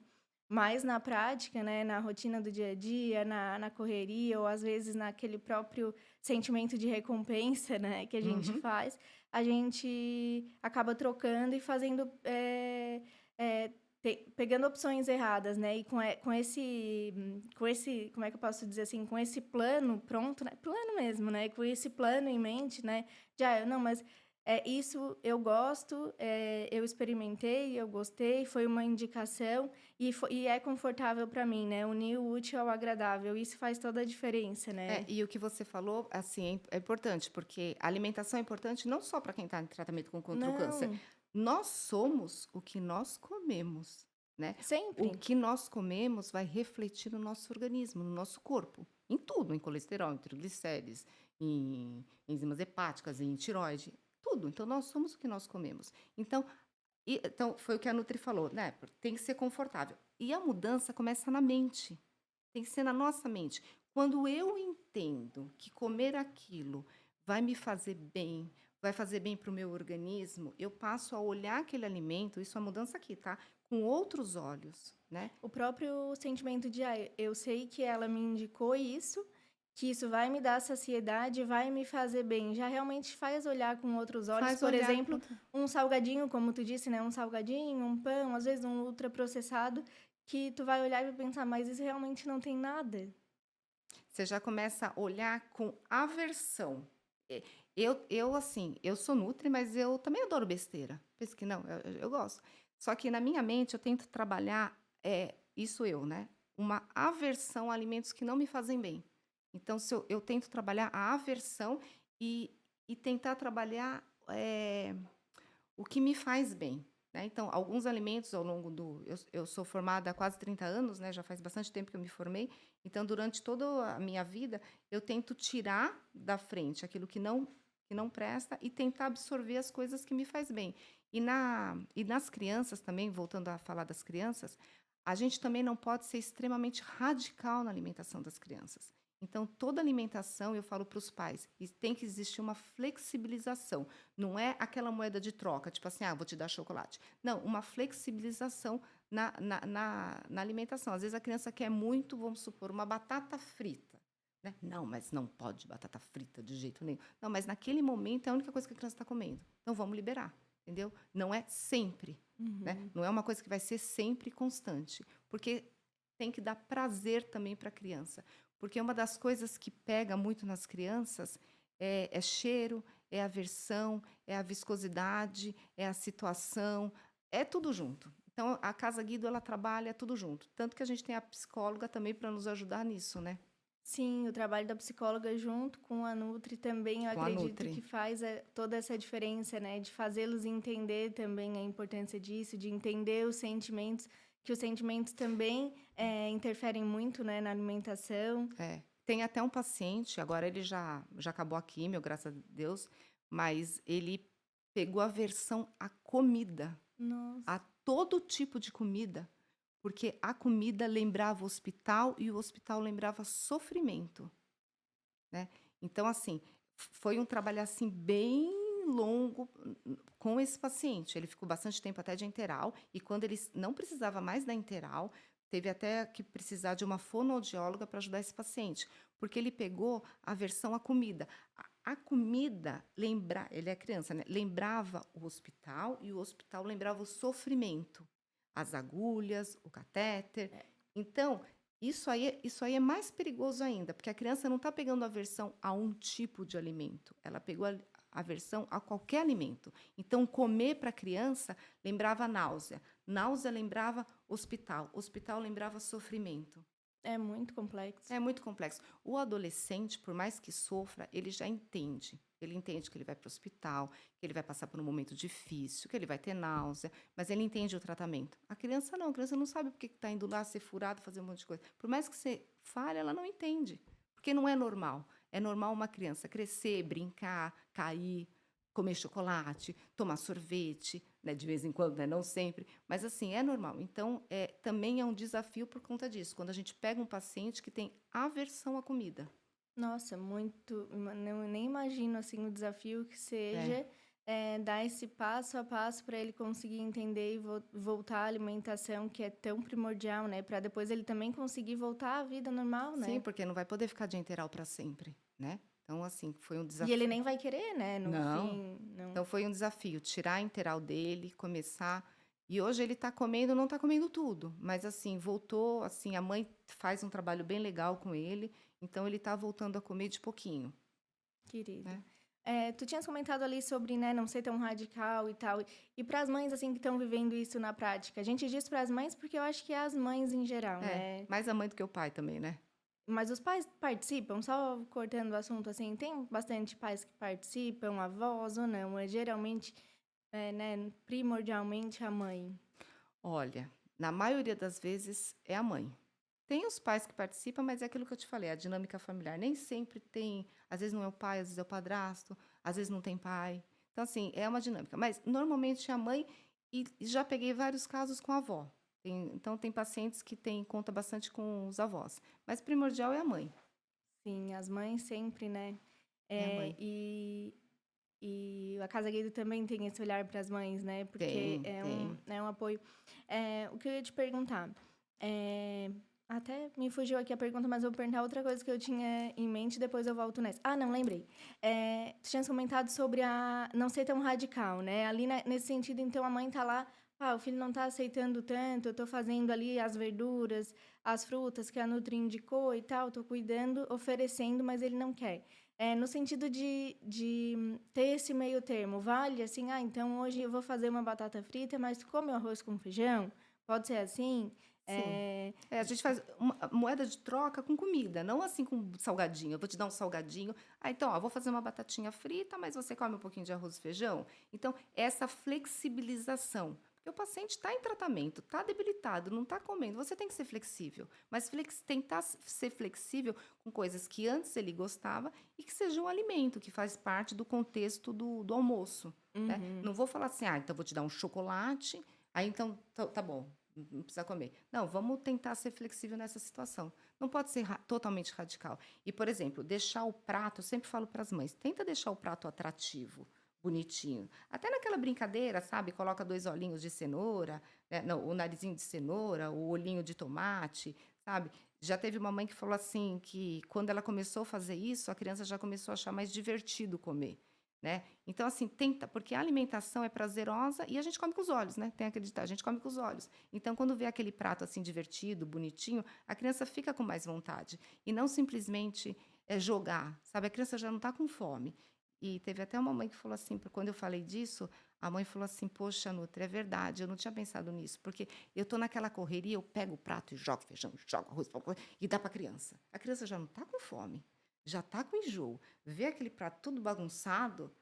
Mas na prática, né, na rotina do dia a dia, na correria, ou às vezes naquele próprio sentimento de recompensa, né, que a gente Uhum. faz, a gente acaba trocando e fazendo pegando opções erradas, né? E com esse, como é que eu posso dizer assim, com esse plano pronto, né? Plano mesmo, né? Com esse plano em mente, né? Já, não, mas isso eu gosto, eu experimentei, eu gostei, foi uma indicação e é confortável para mim, né? Unir o útil ao agradável, isso faz toda a diferença, né? E o que você falou, assim, é importante, porque a alimentação é importante não só para quem está em tratamento contra o câncer. Não, Nós somos o que nós comemos, né? O sempre. que nós comemos vai refletir no nosso organismo, no nosso corpo, em tudo, em colesterol, em triglicérides, em enzimas hepáticas, em tireoide, tudo. Então, nós somos o que nós comemos. Então, foi o que a Nutri falou, né? Tem que ser confortável. E a mudança começa na mente. Tem que ser na nossa mente. Quando eu entendo que comer aquilo vai me fazer bem, vai fazer bem para o meu organismo, eu passo a olhar aquele alimento, isso é a mudança aqui, tá? Com outros olhos, né? O próprio sentimento de, eu sei que ela me indicou isso, que isso vai me dar saciedade, vai me fazer bem. Já realmente faz olhar com outros olhos. Faz Por olhar exemplo, um salgadinho, como tu disse, né? Um salgadinho, um pão, às vezes um ultraprocessado, que tu vai olhar e vai pensar, mas isso realmente não tem nada. Você já começa a olhar com aversão. Assim, eu sou nutri, mas eu também adoro besteira. Pensa que não, eu gosto. Só que na minha mente eu tento trabalhar, isso né? Uma aversão a alimentos que não me fazem bem. Então, se eu tento trabalhar a aversão e, e tentar trabalhar o que me faz bem. Né? Então, alguns alimentos ao longo do. Eu sou formada há quase 30 anos, né? Já faz bastante tempo que eu me formei. Então, durante toda a minha vida, eu tento tirar da frente aquilo que não presta e tentar absorver as coisas que me faz bem. E nas crianças também, voltando a falar das crianças, a gente também não pode ser extremamente radical na alimentação das crianças. Então, toda alimentação, eu falo para os pais, tem que existir uma flexibilização. Não é aquela moeda de troca, tipo assim, vou te dar chocolate. Não, uma flexibilização na alimentação. Às vezes a criança quer muito, vamos supor, uma batata frita. Né? Não, mas não pode batata frita de jeito nenhum. Não, mas naquele momento é a única coisa que a criança está comendo. Então vamos liberar, entendeu? Não é sempre, né? Não é uma coisa que vai ser sempre constante, porque tem que dar prazer também para a criança. Porque uma das coisas que pega muito nas crianças é cheiro, é aversão, é a viscosidade, é a situação, é tudo junto. Então, a Casa Guido, ela trabalha tudo junto. Tanto que a gente tem a psicóloga também para nos ajudar nisso, né? Sim, o trabalho da psicóloga junto com a Nutri também, eu Com a acredito Nutri. que faz toda essa diferença, né? De fazê-los entender também a importância disso, de entender os sentimentos, que os sentimentos também interferem muito, né, na alimentação. Tem até um paciente, agora ele já acabou a químio, graças a Deus, mas ele pegou aversão à comida, a Nossa, todo tipo de comida, porque a comida lembrava hospital e o hospital lembrava sofrimento, né. Então, assim, foi um trabalho, assim, bem longo com esse paciente. Ele ficou bastante tempo até de enteral, e quando ele não precisava mais da enteral, teve até que precisar de uma fonoaudióloga para ajudar esse paciente, porque ele pegou aversão à comida. A comida ele é criança, né, lembrava o hospital e o hospital lembrava o sofrimento, as agulhas, o catéter. Então, isso aí é mais perigoso ainda, porque a criança não está pegando aversão a um tipo de alimento, ela pegou aversão a qualquer alimento. Então, comer para a criança lembrava náusea, náusea lembrava hospital, hospital lembrava sofrimento. é muito complexo. É muito complexo. O adolescente, por mais que sofra, ele já entende. Ele entende que ele vai para o hospital, que ele vai passar por um momento difícil, que ele vai ter náusea, mas ele entende o tratamento. A criança não, a criança não sabe por que está indo lá ser furado, fazer um monte de coisa. Por mais que você fale, ela não entende, porque não é normal. É normal uma criança crescer, brincar, cair, comer chocolate, tomar sorvete, né, de vez em quando, né, não sempre, mas assim, é normal. Então, também é um desafio por conta disso, quando a gente pega um paciente que tem aversão à comida. Nossa, muito. Eu nem imagino assim o desafio que É. seja dar esse passo a passo para ele conseguir entender e voltar à alimentação, que é tão primordial, né? Para depois ele também conseguir voltar à vida normal, Sim, né? porque não vai poder ficar de enteral para sempre, né. Então, assim, foi um E ele desafio. nem vai querer, né? No Não. fim, não. Então foi um desafio tirar a enteral dele, começar E hoje ele tá comendo, não tá comendo tudo, mas assim, voltou, assim, a mãe faz um trabalho bem legal com ele, então ele tá voltando a comer de pouquinho, Querido. né. Tu tinhas comentado ali sobre, né, não ser tão radical e tal. E para as mães, assim, que estão vivendo isso na prática? A gente diz para as mães porque eu acho que é as mães em geral, É, né? mais a mãe do que o pai também, né. Mas os pais participam? Só cortando o assunto, assim, tem bastante pais que participam, avós ou não? É geralmente, né, primordialmente a mãe. Olha, na maioria das vezes é a mãe. Tem os pais que participam, mas é aquilo que eu te falei, a dinâmica familiar. Nem sempre tem, às vezes não é o pai, às vezes é o padrasto, às vezes não tem pai. Então, assim, é uma dinâmica. Mas normalmente é a mãe, e já peguei vários casos com a avó. Então, tem pacientes que têm conta bastante com os avós. Mas primordial é a mãe. Sim, as mães sempre, né? É a É, mãe. e a Casa Guido também tem esse olhar para as mães, né? Porque Tem, tem. é um apoio. O que eu ia te perguntar, é, até me fugiu aqui a pergunta, mas eu vou perguntar outra coisa que eu tinha em mente, depois eu volto nessa. Ah, não, lembrei. Tu tinhas comentado sobre a não ser tão radical, né? Ali nesse sentido, então, a mãe tá lá, o filho não tá aceitando tanto, eu tô fazendo ali as verduras, as frutas que a Nutri indicou e tal, tô cuidando, oferecendo, mas ele não quer. No sentido de ter esse meio termo, vale assim, então hoje eu vou fazer uma batata frita, mas tu come o arroz com feijão? Pode ser assim? Sim. É, É, a gente faz uma moeda de troca com comida, não assim com salgadinho. Eu vou te dar um salgadinho. Ah, então, ó, vou fazer uma batatinha frita, mas você come um pouquinho de arroz e feijão? Então, essa flexibilização. Porque o paciente está em tratamento, está debilitado, não está comendo. Você tem que ser flexível. Mas tentar ser flexível com coisas que antes ele gostava e que seja um alimento, que faz parte do contexto do almoço. Né? uhum, Não vou falar assim, ah, então vou te dar um chocolate, aí então tá bom. Não precisa comer. Não, vamos tentar ser flexível nessa situação. Não pode ser totalmente radical. E, por exemplo, deixar o prato, eu sempre falo para as mães, tenta deixar o prato atrativo, bonitinho. Até naquela brincadeira, sabe? Coloca 2 olhinhos de cenoura, né? Não, o narizinho de cenoura, o olhinho de tomate, sabe? Já teve uma mãe que falou assim que quando ela começou a fazer isso, a criança já começou a achar mais divertido comer. Né? Então, assim, tenta, porque a alimentação é prazerosa e a gente come com os olhos, né? Tem aquele ditado, a gente come com os olhos. Então, quando vê aquele prato assim divertido, bonitinho, a criança fica com mais vontade. E não simplesmente jogar, sabe? A criança já não está com fome. E teve até uma mãe que falou assim, quando eu falei disso, a mãe falou assim, poxa, Nutri, é verdade, eu não tinha pensado nisso, porque eu tô naquela correria, eu pego o prato e jogo feijão, jogo arroz, e dá para a criança. A criança já não está com fome, já está com enjoo. Vê aquele prato tudo bagunçado.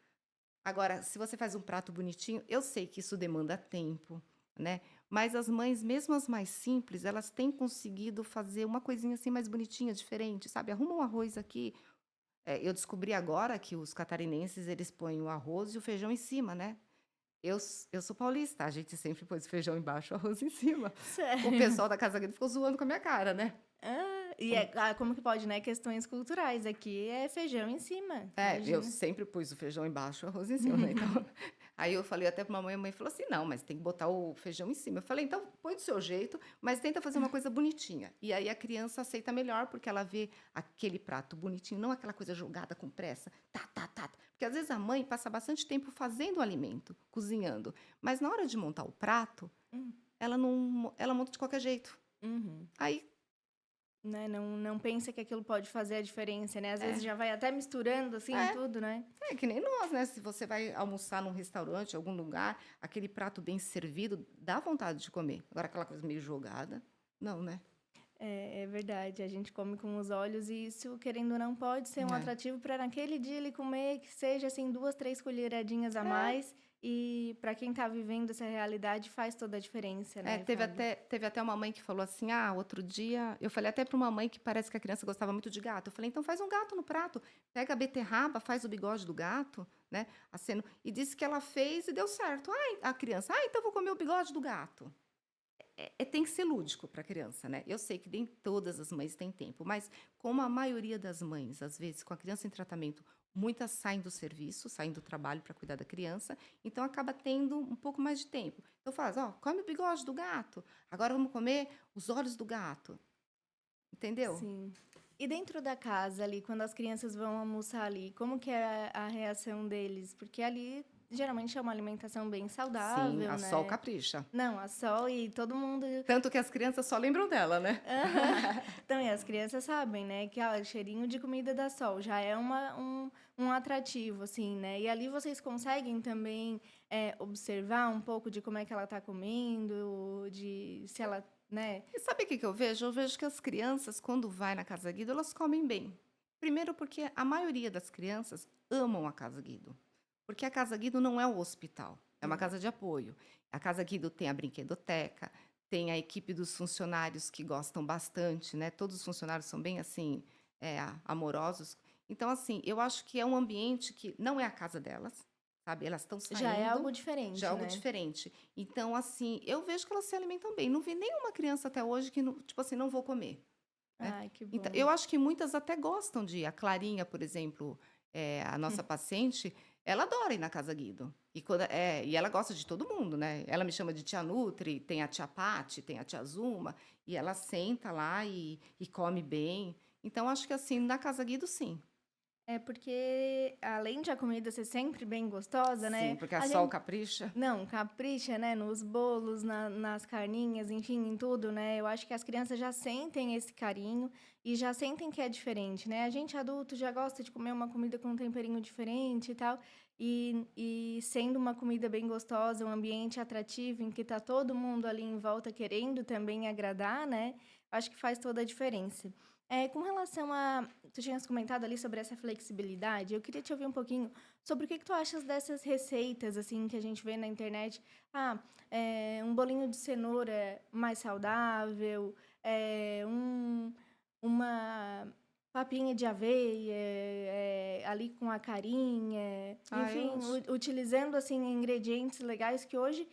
Agora, se você faz um prato bonitinho, eu sei que isso demanda tempo, né? Mas as mães, mesmo as mais simples, elas têm conseguido fazer uma coisinha assim mais bonitinha, diferente, sabe? Arruma um arroz aqui. Eu descobri agora que os catarinenses, eles põem o arroz e o feijão em cima, né? Eu sou paulista, a gente sempre pôs o feijão embaixo, o arroz em cima. O sério. pessoal da Casa Grande ficou zoando com a minha cara, né? Como que pode, né? Questões culturais. Aqui é feijão em cima, Eu imagina. sempre pus o feijão embaixo e o arroz em cima, né, então aí eu falei até para mamãe, a mãe falou assim: "Não, mas tem que botar o feijão em cima". Eu falei: "Então põe do seu jeito, mas tenta fazer uma coisa bonitinha". E aí a criança aceita melhor, porque ela vê aquele prato bonitinho, não aquela coisa jogada com pressa, tá, tá, tá. Porque às vezes a mãe passa bastante tempo fazendo o alimento, cozinhando, mas na hora de montar o prato, Hum, ela monta de qualquer jeito. uhum. Aí Né? Não pensa que aquilo pode fazer a diferença, né? Às vezes é, já vai até misturando, assim, é. tudo, né? É que nem nós, né? Se você vai almoçar num restaurante, algum lugar, aquele prato bem servido, dá vontade de comer. Agora, aquela coisa meio jogada, não, né? É verdade, a gente come com os olhos e isso, querendo ou não, pode ser um É. atrativo para naquele dia ele comer, que seja assim, 2, 3 colheradinhas a É, mais. E para quem está vivendo essa realidade, faz toda a diferença, né, teve Fábio? até, teve até uma mãe que falou assim: ah, outro dia. Eu falei até para uma mãe que parece que a criança gostava muito de gato. Eu falei: então faz um gato no prato. Pega a beterraba, faz o bigode do gato, né? Aceno. E disse que ela fez e deu certo. Ai, a criança, então vou comer o bigode do gato. Tem que ser lúdico para a criança, né? Eu sei que nem todas as mães têm tempo, mas como a maioria das mães, às vezes, com a criança em tratamento, muitas saem do serviço, saem do trabalho para cuidar da criança, então acaba tendo um pouco mais de tempo. Então faz, ó, come o bigode do gato, agora vamos comer os olhos do gato, entendeu? Sim. E dentro da casa ali, quando as crianças vão almoçar ali, como que é a reação deles? Porque ali geralmente é uma alimentação bem Sim, saudável, a Sol né? capricha. Não, a Sol e todo mundo. Tanto que as crianças só lembram dela, né? Aham. Então, e as crianças sabem, né, que cheirinho de comida da Sol já é um atrativo, assim, né? E ali vocês conseguem também observar um pouco de como é que ela tá comendo, de se ela, né? E sabe o que que eu vejo? Eu vejo que as crianças, quando vai na Casa Guido, elas comem bem. Primeiro porque a maioria das crianças amam a Casa Guido. Porque a Casa Guido não é o hospital, é uma Hum. casa de apoio. A Casa Guido tem a brinquedoteca, tem a equipe dos funcionários que gostam bastante, né? Todos os funcionários são bem assim, amorosos. Então, assim, eu acho que é um ambiente que não é a casa delas, sabe? Elas estão Já é algo saindo, já é diferente, algo né? diferente. Então, assim, eu vejo que elas se alimentam bem. Não vi nenhuma criança até hoje que, tipo assim, não vou comer, né? Ai, que Então, bom. eu acho que muitas até gostam de ir. A Clarinha, por exemplo, a nossa paciente, ela adora ir na Casa Guido. E ela gosta de todo mundo, né? Ela me chama de tia Nutri, tem a tia Pati, tem a tia Zuma, e ela senta lá e come bem. Então, acho que assim, na Casa Guido, sim. É porque, além de a comida ser sempre bem gostosa, Sim, né? porque a A Sol gente capricha. não, capricha, né, nos bolos, nas carninhas, enfim, em tudo, né? Eu acho que as crianças já sentem esse carinho e já sentem que é diferente, né? A gente adulto já gosta de comer uma comida com um temperinho diferente e tal, e sendo uma comida bem gostosa, um ambiente atrativo em que tá todo mundo ali em volta querendo também agradar, né? Acho que faz toda a diferença. Com relação a, tu tinhas comentado ali sobre essa flexibilidade, eu queria te ouvir um pouquinho sobre o que tu achas dessas receitas, assim, que a gente vê na internet. Ah, um bolinho de cenoura mais saudável, uma papinha de aveia, ali com a carinha, Ah, eu enfim, acho. utilizando, assim, ingredientes legais que hoje,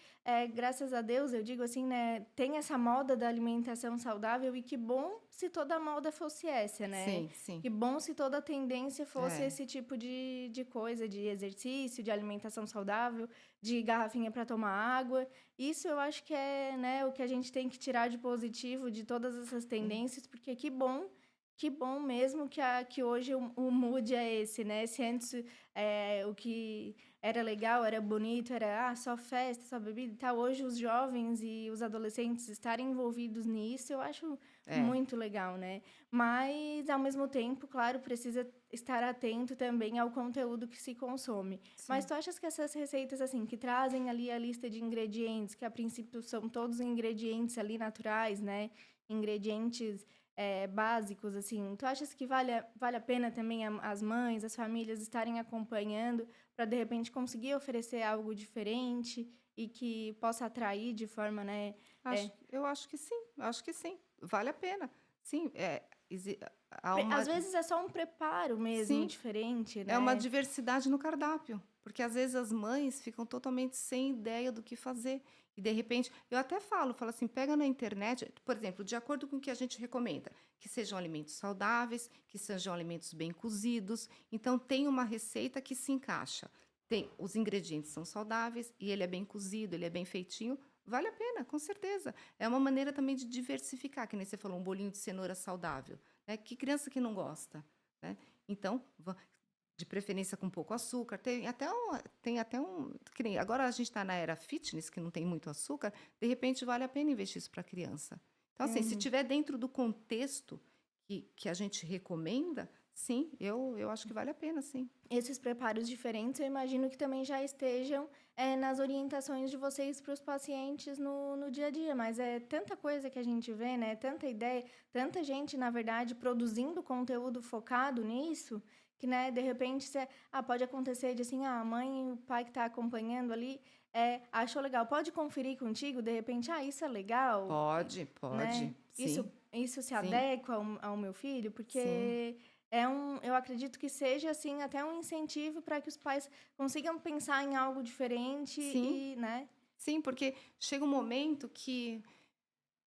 graças a Deus, eu digo assim, né, tem essa moda da alimentação saudável e que bom se toda moda fosse essa, né? Sim, sim. Que bom se toda a tendência fosse É. esse tipo de coisa, de exercício, de alimentação saudável, de garrafinha para tomar água. Isso eu acho que é, né, o que a gente tem que tirar de positivo de todas essas tendências, porque que bom mesmo que hoje o mood é esse, né? Se antes o que era legal, era bonito, era só festa, só bebida e tal. Hoje os jovens e os adolescentes estarem envolvidos nisso, eu acho É, muito legal, né? Mas, ao mesmo tempo, claro, precisa estar atento também ao conteúdo que se consome. Mas sim. tu achas que essas receitas, assim, que trazem ali a lista de ingredientes, que a princípio são todos ingredientes ali naturais, né? Ingredientes básicos, assim, tu achas que vale a pena também as mães, as famílias estarem acompanhando para, de repente, conseguir oferecer algo diferente e que possa atrair de forma, né? é, Eu acho que sim, vale a pena. Sim, há uma, Às vezes é só um preparo mesmo sim, diferente, é uma né? diversidade no cardápio, porque às vezes as mães ficam totalmente sem ideia do que fazer. E de repente, eu até falo assim, pega na internet, por exemplo, de acordo com o que a gente recomenda, que sejam alimentos saudáveis, que sejam alimentos bem cozidos. Então tem uma receita que se encaixa. Tem, os ingredientes são saudáveis e ele é bem cozido, ele é bem feitinho, vale a pena, com certeza. É uma maneira também de diversificar, que nem você falou, um bolinho de cenoura saudável, né? Que criança que não gosta, né? Então, de preferência com pouco açúcar. Que nem agora a gente está na era fitness, que não tem muito açúcar, de repente vale a pena investir isso para a criança. Então, assim, se Uhum. tiver dentro do contexto que a gente recomenda, sim, eu acho que vale a pena, sim. Esses preparos diferentes, eu imagino que também já estejam nas orientações de vocês para os pacientes no dia a dia, mas é tanta coisa que a gente vê, né? Tanta ideia, tanta gente, na verdade, produzindo conteúdo focado nisso, que, né, de repente, pode acontecer de assim, a mãe e o pai que está acompanhando ali achou legal, pode conferir contigo, de repente, isso é legal, Pode, né? pode, Isso, sim, isso se sim, adequa ao meu filho, sim, porque eu acredito que seja assim até um incentivo para que os pais consigam pensar em algo diferente sim, e, né? sim, porque chega um momento que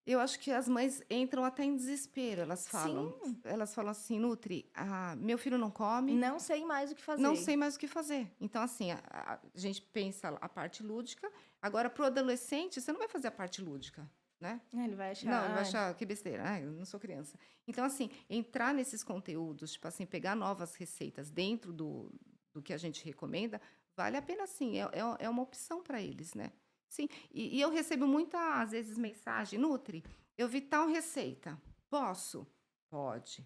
eu acho que as mães entram até em desespero. Sim, Elas falam assim, Nutri, meu filho não come, não sei mais o que não fazer. sei mais o que fazer. Então, assim, a gente pensa a parte lúdica. Agora, para o adolescente, você não vai fazer a parte lúdica, né? Ele vai Não, ele vai achar, achar que besteira, eu não sou criança. Então, assim, entrar nesses conteúdos, tipo assim, pegar novas receitas dentro do que a gente recomenda, vale a pena sim, é uma opção para eles, né. Sim, e eu recebo muita, às vezes, mensagem: "Nutri, eu vi tal receita, posso?". "Pode".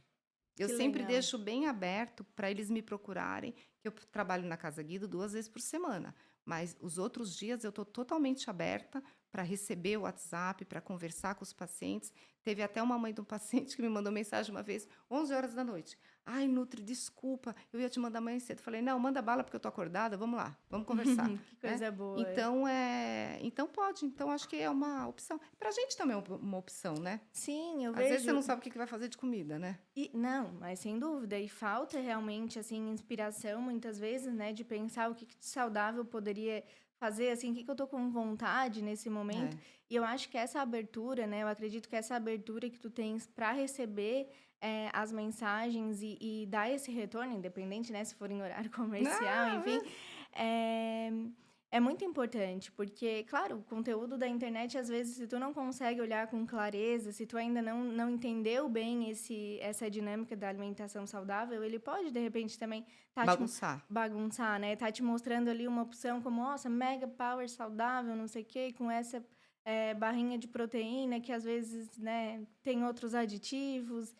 Eu Que sempre legal. deixo bem aberto para eles me procurarem, que eu trabalho na Casa Guido 2 vezes por semana, mas os outros dias eu estou totalmente aberta para receber o WhatsApp, para conversar com os pacientes. Teve até uma mãe de um paciente que me mandou mensagem uma vez, 11 horas da noite: "Ai, Nutri, desculpa, eu ia te mandar amanhã cedo". Falei: "Não, manda bala porque eu tô acordada, vamos lá, vamos conversar", Que né. coisa boa. Então pode, então acho que é uma opção. Para a gente também é uma opção, né. Sim, eu Às vezes você vejo. não sabe o que que vai fazer de comida, né. E não, mas sem dúvida, e falta realmente, assim, inspiração muitas vezes, né, de pensar o que que de saudável poderia fazer, assim, o que que eu tô com vontade nesse momento. É. E eu acho que essa abertura, né, eu acredito que essa abertura que tu tens para receber, as mensagens e dar esse retorno, independente, né, se for em horário comercial, enfim, Ah, é é muito importante, porque, claro, o conteúdo da internet, às vezes, se tu não consegue olhar com clareza, se tu ainda não entendeu bem essa dinâmica da alimentação saudável, ele pode, de repente, também tá te bagunçar. bagunçar, né? Tá te mostrando ali uma opção como, nossa, mega power saudável, não sei o quê, com essa barrinha de proteína que, às vezes, né, tem outros aditivos,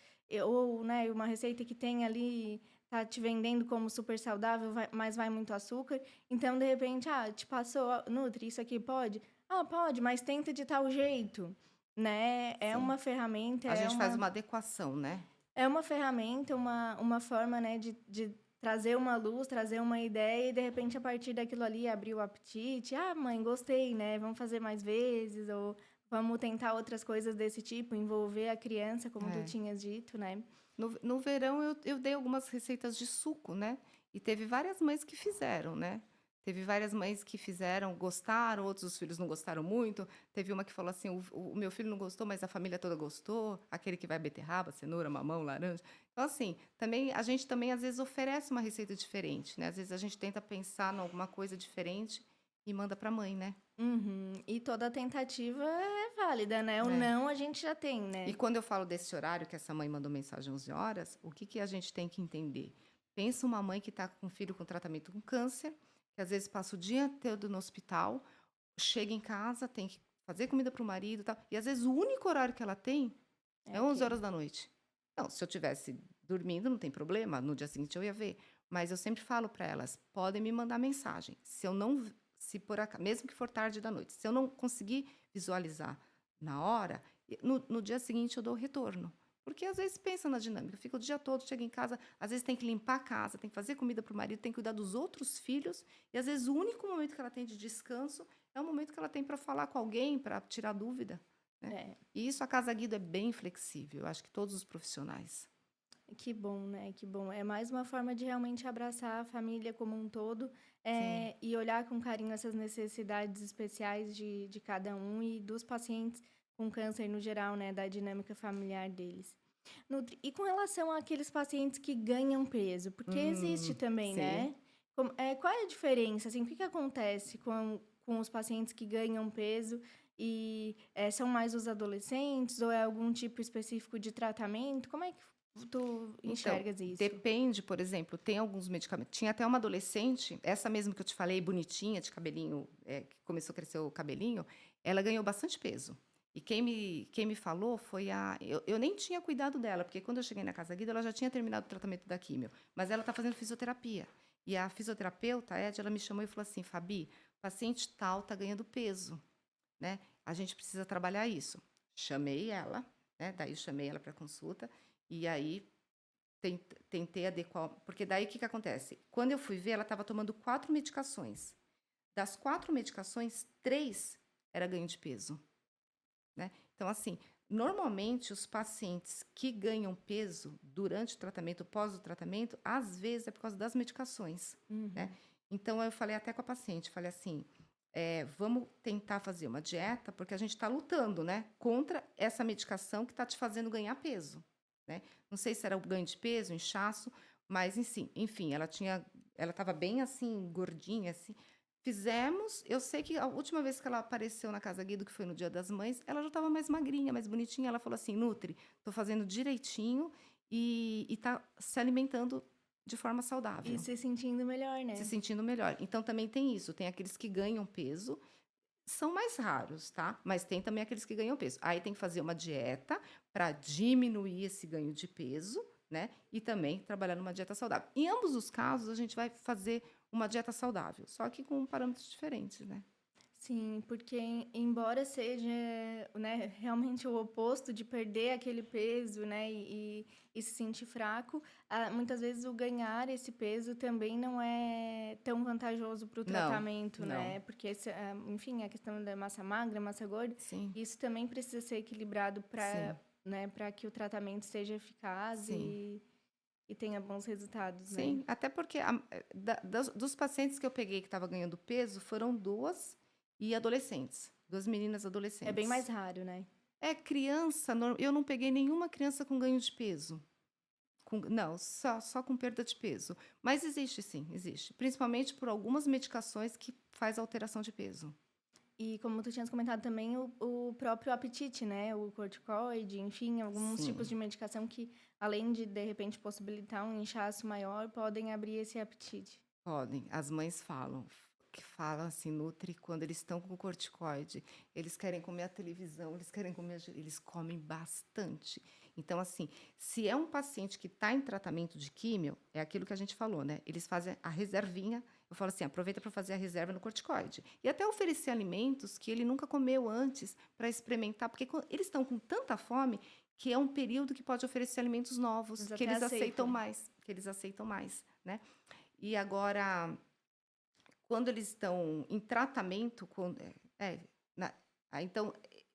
ou, né, uma receita que tem ali, tá te vendendo como super saudável, mas vai muito açúcar. Então, de repente, te passou: "Ó, Nutri, isso aqui pode?". "Ah, pode, mas tenta de tal jeito", né. É Sim. uma ferramenta, A gente faz uma adequação, né. uma forma, né, de trazer uma luz, trazer uma ideia e, de repente, a partir daquilo ali, abrir o apetite. "Ah, mãe, gostei, né, vamos fazer mais vezes", ou "Vamos tentar outras coisas desse tipo", envolver a criança, como tu É. tinhas dito, né. No verão eu dei algumas receitas de suco, né, e teve várias mães que fizeram, né. Teve várias mães que fizeram, gostaram, outros os filhos não gostaram muito. Teve uma que falou assim: "O meu filho não gostou, mas a família toda gostou", aquele que vai beterraba, cenoura, mamão, laranja. Então assim, também a gente também às vezes oferece uma receita diferente, né, às vezes a gente tenta pensar em alguma coisa diferente e manda para a mãe, né. Uhum. E toda tentativa é válida, né, o É. não a gente já tem, E né. quando eu falo desse horário que essa mãe mandou mensagem 11 horas, o que que a gente tem que entender? Pensa uma mãe que está com um filho com tratamento com câncer, que às vezes passa o dia todo no hospital, chega em casa, tem que fazer comida para o marido e tal, e às vezes o único horário que ela tem É é 11 aquele. horas da noite. Não, se eu tivesse dormindo, não tem problema, no dia seguinte eu ia ver. Mas eu sempre falo para elas, podem me mandar mensagem. Se eu não, se por acaso, mesmo que for tarde da noite, se eu não conseguir visualizar na hora, no dia seguinte eu dou o retorno. Porque às vezes pensa na dinâmica, fica o dia todo, chega em casa, às vezes tem que limpar a casa, tem que fazer comida para o marido, tem que cuidar dos outros filhos, e às vezes o único momento que ela tem de descanso é o momento que ela tem para falar com alguém, para tirar dúvida, né. É, E isso a Casa Guido é bem flexível, eu acho que todos os profissionais. que bom, né, que bom. É mais uma forma de realmente abraçar a família como um todo, Sim. e olhar com carinho essas necessidades especiais de cada um e dos pacientes com câncer no geral, né, da dinâmica familiar deles. E com relação àqueles pacientes que ganham peso, porque existe também, Sim. né? Qual é a diferença? Assim, o que que acontece com os pacientes que ganham peso e são mais os adolescentes ou é algum tipo específico de tratamento? Como é que tu Então, enxergas isso? depende, por exemplo, tem alguns medicamentos, tinha até uma adolescente, essa mesmo que eu te falei, bonitinha, de cabelinho, que começou a crescer o cabelinho, ela ganhou bastante peso. E quem me falou foi eu nem tinha cuidado dela, porque quando eu cheguei na Casa Guida, ela já tinha terminado o tratamento da químio, mas ela está fazendo fisioterapia. E a fisioterapeuta, a Ed, ela me chamou e falou assim: "Fabi, paciente tal tá ganhando peso, né, a gente precisa trabalhar isso". Chamei ela, né, daí eu chamei ela para consulta, e aí tentei adequar, porque daí o que que acontece? Quando eu fui ver, ela estava tomando 4 medicações. Das 4 medicações, 3 era ganho de peso, né. Então, assim, normalmente os pacientes que ganham peso durante o tratamento, pós o tratamento, às vezes é por causa das medicações, né. Uhum. Então eu falei até com a paciente, falei assim: vamos tentar fazer uma dieta, porque a gente está lutando, né, contra essa medicação que está te fazendo ganhar peso, né. Não sei se era o ganho de peso, inchaço, mas enfim, ela estava bem, assim, gordinha, assim. Fizemos, eu sei que a última vez que ela apareceu na Casa Guido, que foi no Dia das Mães, ela já estava mais magrinha, mais bonitinha, ela falou assim: "Nutri, tô fazendo direitinho e tá se alimentando de forma E saudável, se sentindo melhor, se né? sentindo melhor. Então também tem isso, tem aqueles que ganham peso, são mais raros, tá? Mas tem também aqueles que ganham peso. Aí tem que fazer uma dieta para diminuir esse ganho de peso, né? E também trabalhar numa dieta saudável. Em ambos os casos, a gente vai fazer uma dieta saudável, só que com parâmetros diferentes, né? Sim, porque embora seja, né, realmente o oposto de perder aquele peso, né, e se sentir fraco, muitas vezes o ganhar esse peso também não é tão vantajoso para o Não, tratamento, não. né? Porque, enfim, a questão da massa magra, massa gorda, Sim, isso também precisa ser equilibrado para, sim, né, para que o tratamento seja eficaz sim. e tenha bons resultados, né? Sim, até porque dos pacientes que eu peguei que estava ganhando peso, foram duas e adolescentes, duas meninas É bem adolescentes. mais raro, né? É criança, eu não peguei nenhuma criança com ganho de peso. Não, só com perda de peso. Mas existe sim, existe. Principalmente por algumas medicações que faz alteração de peso. E como tu tinhas comentado também, o próprio apetite, né? O corticoide, enfim, alguns tipos de Sim, medicação que, além de repente, possibilitar um inchaço maior, podem abrir esse apetite. podem. As mães falam, que falam assim, Nutri, quando eles estão com corticoide, eles querem comer a televisão, eles querem comer, eles comem bastante. Então, assim, se é um paciente que está em tratamento de químio, é aquilo que a gente falou, né? Eles fazem a reservinha. Eu falo assim, aproveita para fazer a reserva no corticoide. E até oferecer alimentos que ele nunca comeu antes para experimentar, porque eles estão com tanta fome que é um período que pode oferecer alimentos novos, Eles que até eles aceitam aceitam. mais, que eles aceitam mais, né? E agora, quando eles estão em tratamento com na então,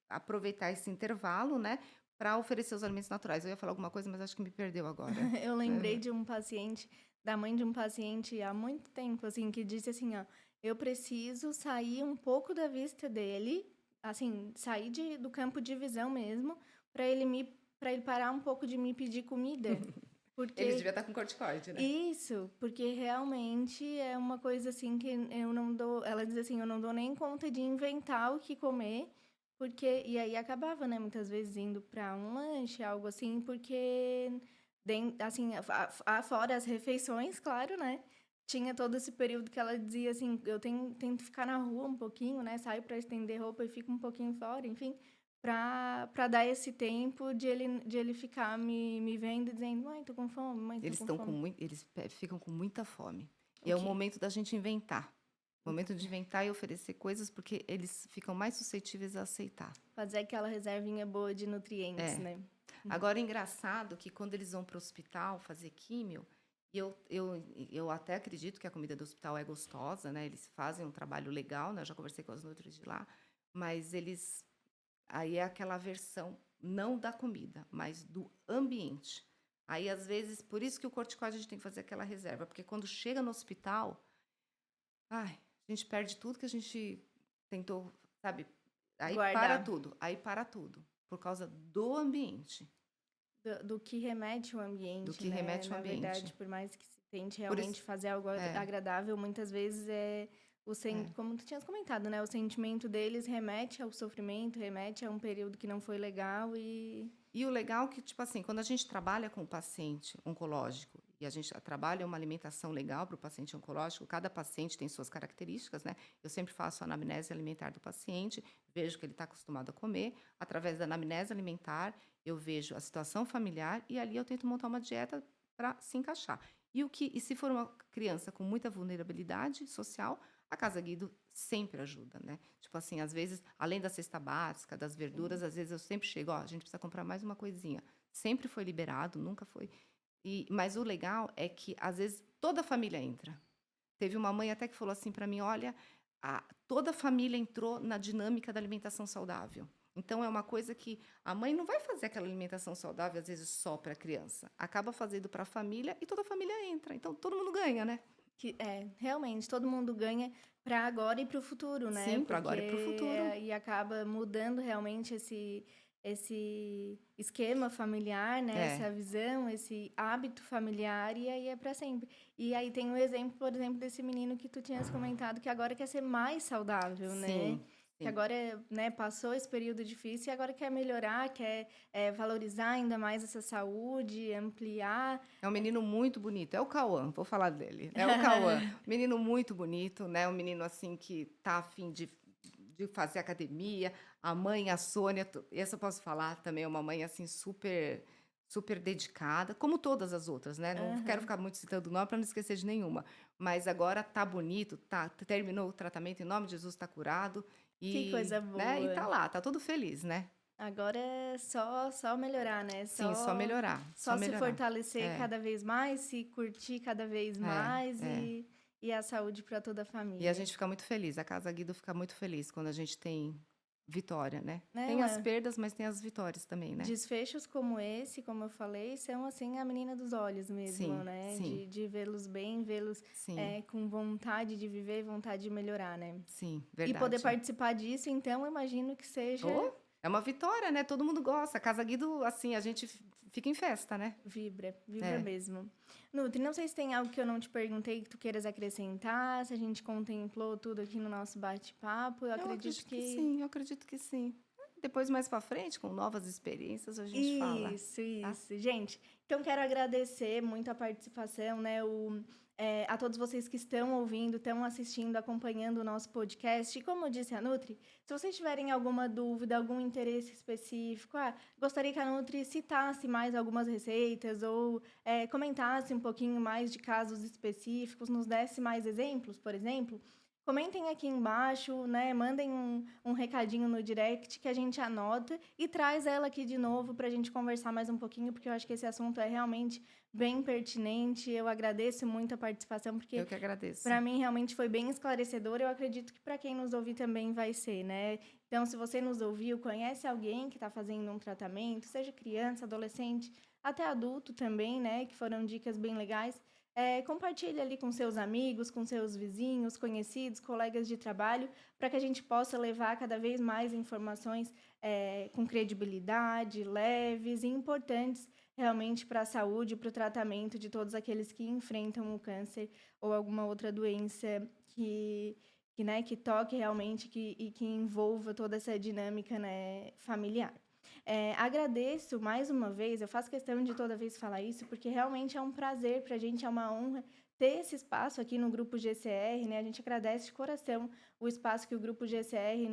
aproveitar esse intervalo, né, para oferecer os alimentos naturais. Eu ia falar alguma coisa, mas acho que me perdeu agora. Eu lembrei Aham. de um paciente, da mãe de um paciente há muito tempo, assim, que disse assim, ó, eu preciso sair um pouco da vista dele, assim, sair do campo de visão mesmo, para ele parar um pouco de me pedir comida. Eles Porque deviam estar com corticoide, né. Isso, porque realmente é uma coisa assim que eu não dou. Ela diz assim, eu não dou nem conta de inventar o que comer, porque e aí acabava, né, muitas vezes indo para um lanche, algo assim, porque assim, fora as refeições, claro, né? Tinha todo esse período que ela dizia assim, tento ficar na rua um pouquinho, né? Saio para estender roupa e fico um pouquinho fora, enfim, para dar esse tempo de ele ficar me vendo e dizendo, mãe, tô com fome, mãe, tô Eles com estão com fome. mui eles pe ficam com muita fome. E O é o que momento da gente inventar. O o momento de inventar e oferecer coisas, porque eles ficam mais suscetíveis a aceitar. fazer aquela reservinha boa de nutrientes, É. né. Agora, é engraçado que quando eles vão para o hospital fazer químio, e eu até acredito que a comida do hospital é gostosa, né? Eles fazem um trabalho legal, né? Eu já conversei com as nutris de lá, mas eles. Aí é aquela versão, não da comida, mas do ambiente. Aí, às vezes, por isso que o corticoide a gente tem que fazer aquela reserva, porque quando chega no hospital, ai, a gente perde tudo que a gente tentou, sabe? Guardar. Aí para tudo, por causa do ambiente. Do que remete o Do ambiente, que né. remete ao Na ambiente. verdade, por mais que se tente Por isso realmente fazer algo é, agradável, muitas vezes é. como tu tinhas comentado, né, o sentimento deles remete ao sofrimento, remete a um período que não foi legal e E o legal é que, tipo assim, quando a gente trabalha com o paciente oncológico e a gente trabalha uma alimentação legal para o paciente oncológico, cada paciente tem suas características, né? Eu sempre faço a anamnese alimentar do paciente, vejo o que ele está acostumado a comer. Através da anamnese alimentar, eu vejo a situação familiar e ali eu tento montar uma dieta para se encaixar. E se for uma criança com muita vulnerabilidade social, a Casa Guido sempre ajuda, né? Tipo assim, às vezes, além da cesta básica, das verduras, sim. às vezes eu sempre chego, ó, a gente precisa comprar mais uma coisinha. Sempre foi liberado, nunca foi. Mas o legal é que, às vezes, toda a família entra. Teve uma mãe até que falou assim para mim: olha, toda a família entrou na dinâmica da alimentação saudável. Então, é uma coisa que a mãe não vai fazer aquela alimentação saudável, às vezes, só para a criança. Acaba fazendo para a família e toda a família entra. Então, todo mundo ganha, né? Realmente, todo mundo ganha para agora e para o futuro, né, Sim, para porque agora e para o futuro. aí acaba mudando realmente esse esquema familiar, né, É, essa visão, esse hábito familiar, e aí é para sempre. E aí tem o exemplo, por exemplo, desse menino que tu tinhas comentado que agora quer ser mais saudável, né. sim. que sim. agora, né, passou esse período difícil e agora quer melhorar, quer valorizar ainda mais essa saúde, ampliar. É um menino muito bonito, é o Cauã, vou falar dele, é o Cauã. Menino muito bonito, né, um menino, assim, que tá a fim de fazer academia, a mãe, a Sônia, essa eu posso falar também, é uma mãe, assim, super dedicada, como todas as outras, né, não quero Aham. ficar muito citando o nome para não esquecer de nenhuma, mas agora tá bonito, terminou o tratamento, em nome de Jesus, tá curado, Que coisa né, e tá boa. lá, tá todo feliz, né. Agora é só melhorar, né? Sim, só melhorar, só Só se melhorar. fortalecer É, cada vez mais, se curtir cada vez é, mais é. e a saúde para toda a E a família. gente fica muito feliz, a Casa Guido fica muito feliz quando a gente tem vitória, né. Tem Não as é? perdas, mas tem as vitórias também, né. Desfechos como esse, como eu falei, são assim a menina dos olhos mesmo, Sim, né? sim, De vê-los bem, vê-los sim, com vontade de viver, vontade de melhorar, né? sim, E poder verdade. participar disso, então, eu imagino que seja Oh, é uma vitória, né, todo mundo gosta. A Casa Guido, assim, a gente fica em festa, né. vibra, vibra É. mesmo. Nutri, não sei se tem algo que eu não te perguntei que tu queiras acrescentar, se a gente contemplou tudo aqui no nosso bate-papo. Eu Eu acredito acredito que que sim, eu acredito que sim. Depois, mais pra frente, com novas experiências, a gente fala, isso, tá. isso. Gente, então quero agradecer muito a participação, né, a todos vocês que estão ouvindo, estão assistindo, acompanhando o nosso podcast. E como disse a Nutri, se vocês tiverem alguma dúvida, algum interesse específico, gostaria que a Nutri citasse mais algumas receitas ou comentasse um pouquinho mais de casos específicos, nos desse mais exemplos, por exemplo, comentem aqui embaixo, né? Mandem um recadinho no direct que a gente anota e traz ela aqui de novo para a gente conversar mais um pouquinho, porque eu acho que esse assunto é realmente bem pertinente. Eu agradeço muito a participação, porque Eu que agradeço. para mim realmente foi bem esclarecedor. Eu acredito que para quem nos ouvir também vai ser, né? Então, se você nos ouviu, conhece alguém que está fazendo um tratamento, seja criança, adolescente, até adulto também, né? Que foram dicas bem legais. Compartilhe ali com seus amigos, com seus vizinhos, conhecidos, colegas de trabalho, para que a gente possa levar cada vez mais informações com credibilidade, leves e importantes realmente para a saúde e para o tratamento de todos aqueles que enfrentam o câncer ou alguma outra doença que toque realmente e que envolva toda essa dinâmica, né, familiar. Agradeço mais uma vez, eu faço questão de toda vez falar isso, porque realmente é um prazer para a gente, é uma honra ter esse espaço aqui no Grupo GCR, né? A gente agradece de coração o espaço que o Grupo GCR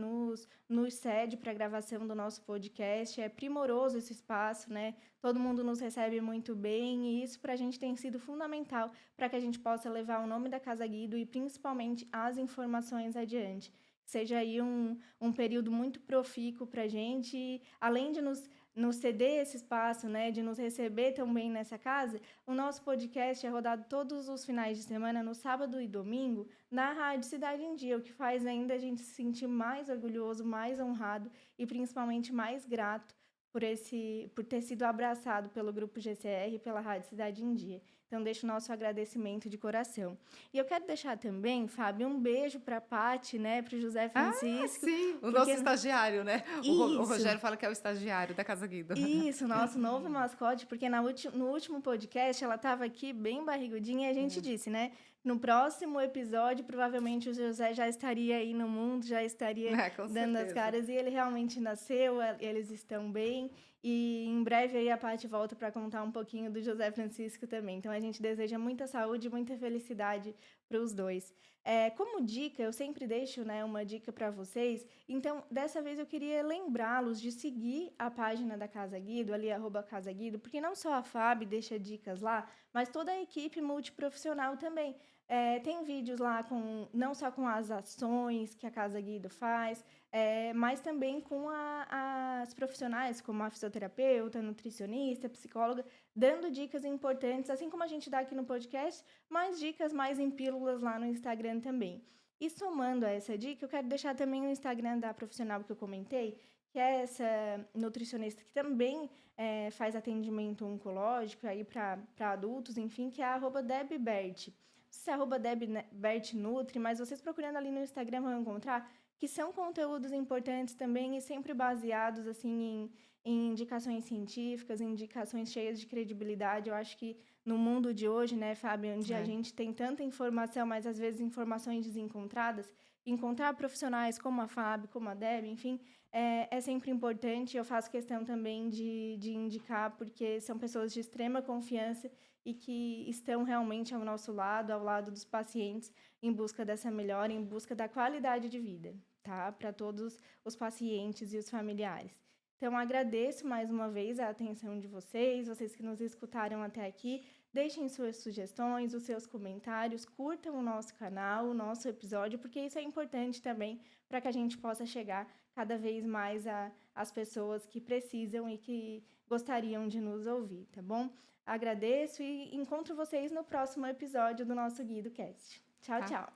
nos cede para a gravação do nosso podcast. É primoroso esse espaço, né? Todo mundo nos recebe muito bem e isso para a gente tem sido fundamental para que a gente possa levar o nome da Casa Guido e principalmente as informações adiante. Seja aí um período muito profícuo para a gente, e, além de nos ceder esse espaço, né, de nos receber tão bem nessa casa, o nosso podcast é rodado todos os finais de semana, no sábado e domingo, na Rádio Cidade em Dia, o que faz ainda a gente se sentir mais orgulhoso, mais honrado e principalmente mais grato por ter sido abraçado pelo Grupo GCR e pela Rádio Cidade em Dia. Então, deixo o nosso agradecimento de coração. E eu quero deixar também, Fábio, um beijo para a Paty, né, para o José Ah, Francisco, sim, o nosso porque estagiário, né. O isso, Rogério fala que é o estagiário da Casa Guido. isso, nosso novo mascote, porque no último podcast ela estava aqui bem barrigudinha e a gente disse, né? No próximo episódio, provavelmente o José já estaria aí no mundo, já estaria É, com dando as certeza. caras. E ele realmente nasceu, eles estão bem. E em breve aí a Paty volta para contar um pouquinho do José Francisco também. Então a gente deseja muita saúde e muita felicidade para os dois. Como dica, eu sempre deixo, né, uma dica para vocês. Então, dessa vez eu queria lembrá-los de seguir a página da Casa Guido, ali, @Casa Guido, porque não só a Fábio deixa dicas lá, mas toda a equipe multiprofissional também. Tem vídeos lá não só com as ações que a Casa Guido faz, mas também com as profissionais, como a fisioterapeuta, nutricionista, psicóloga, dando dicas importantes, assim como a gente dá aqui no podcast, mas dicas mais em pílulas lá no Instagram também. E somando a essa dica, eu quero deixar também o Instagram da profissional que eu comentei, que é essa nutricionista que também faz atendimento oncológico aí para adultos, enfim, que é a @DebBert. Não sei se é @DebBertNutri, mas vocês procurando ali no Instagram vão encontrar que são conteúdos importantes também e sempre baseados assim em indicações científicas, em indicações cheias de credibilidade. Eu acho que no mundo de hoje, né, Fábio, onde a É. gente tem tanta informação, mas às vezes informações desencontradas, encontrar profissionais como a Fábio, como a Deb, enfim, é sempre importante. Eu faço questão também de indicar, porque são pessoas de extrema confiança e que estão realmente ao nosso lado, ao lado dos pacientes, em busca dessa melhora, em busca da qualidade de vida, tá? Para todos os pacientes e os familiares. Então, agradeço mais uma vez a atenção de vocês que nos escutaram até aqui. Deixem suas sugestões, os seus comentários, curtam o nosso canal, o nosso episódio, porque isso é importante também para que a gente possa chegar cada vez mais às pessoas que precisam e que gostariam de nos ouvir, tá bom? Agradeço e encontro vocês no próximo episódio do nosso Guido Cast. Tchau, Tá? tchau!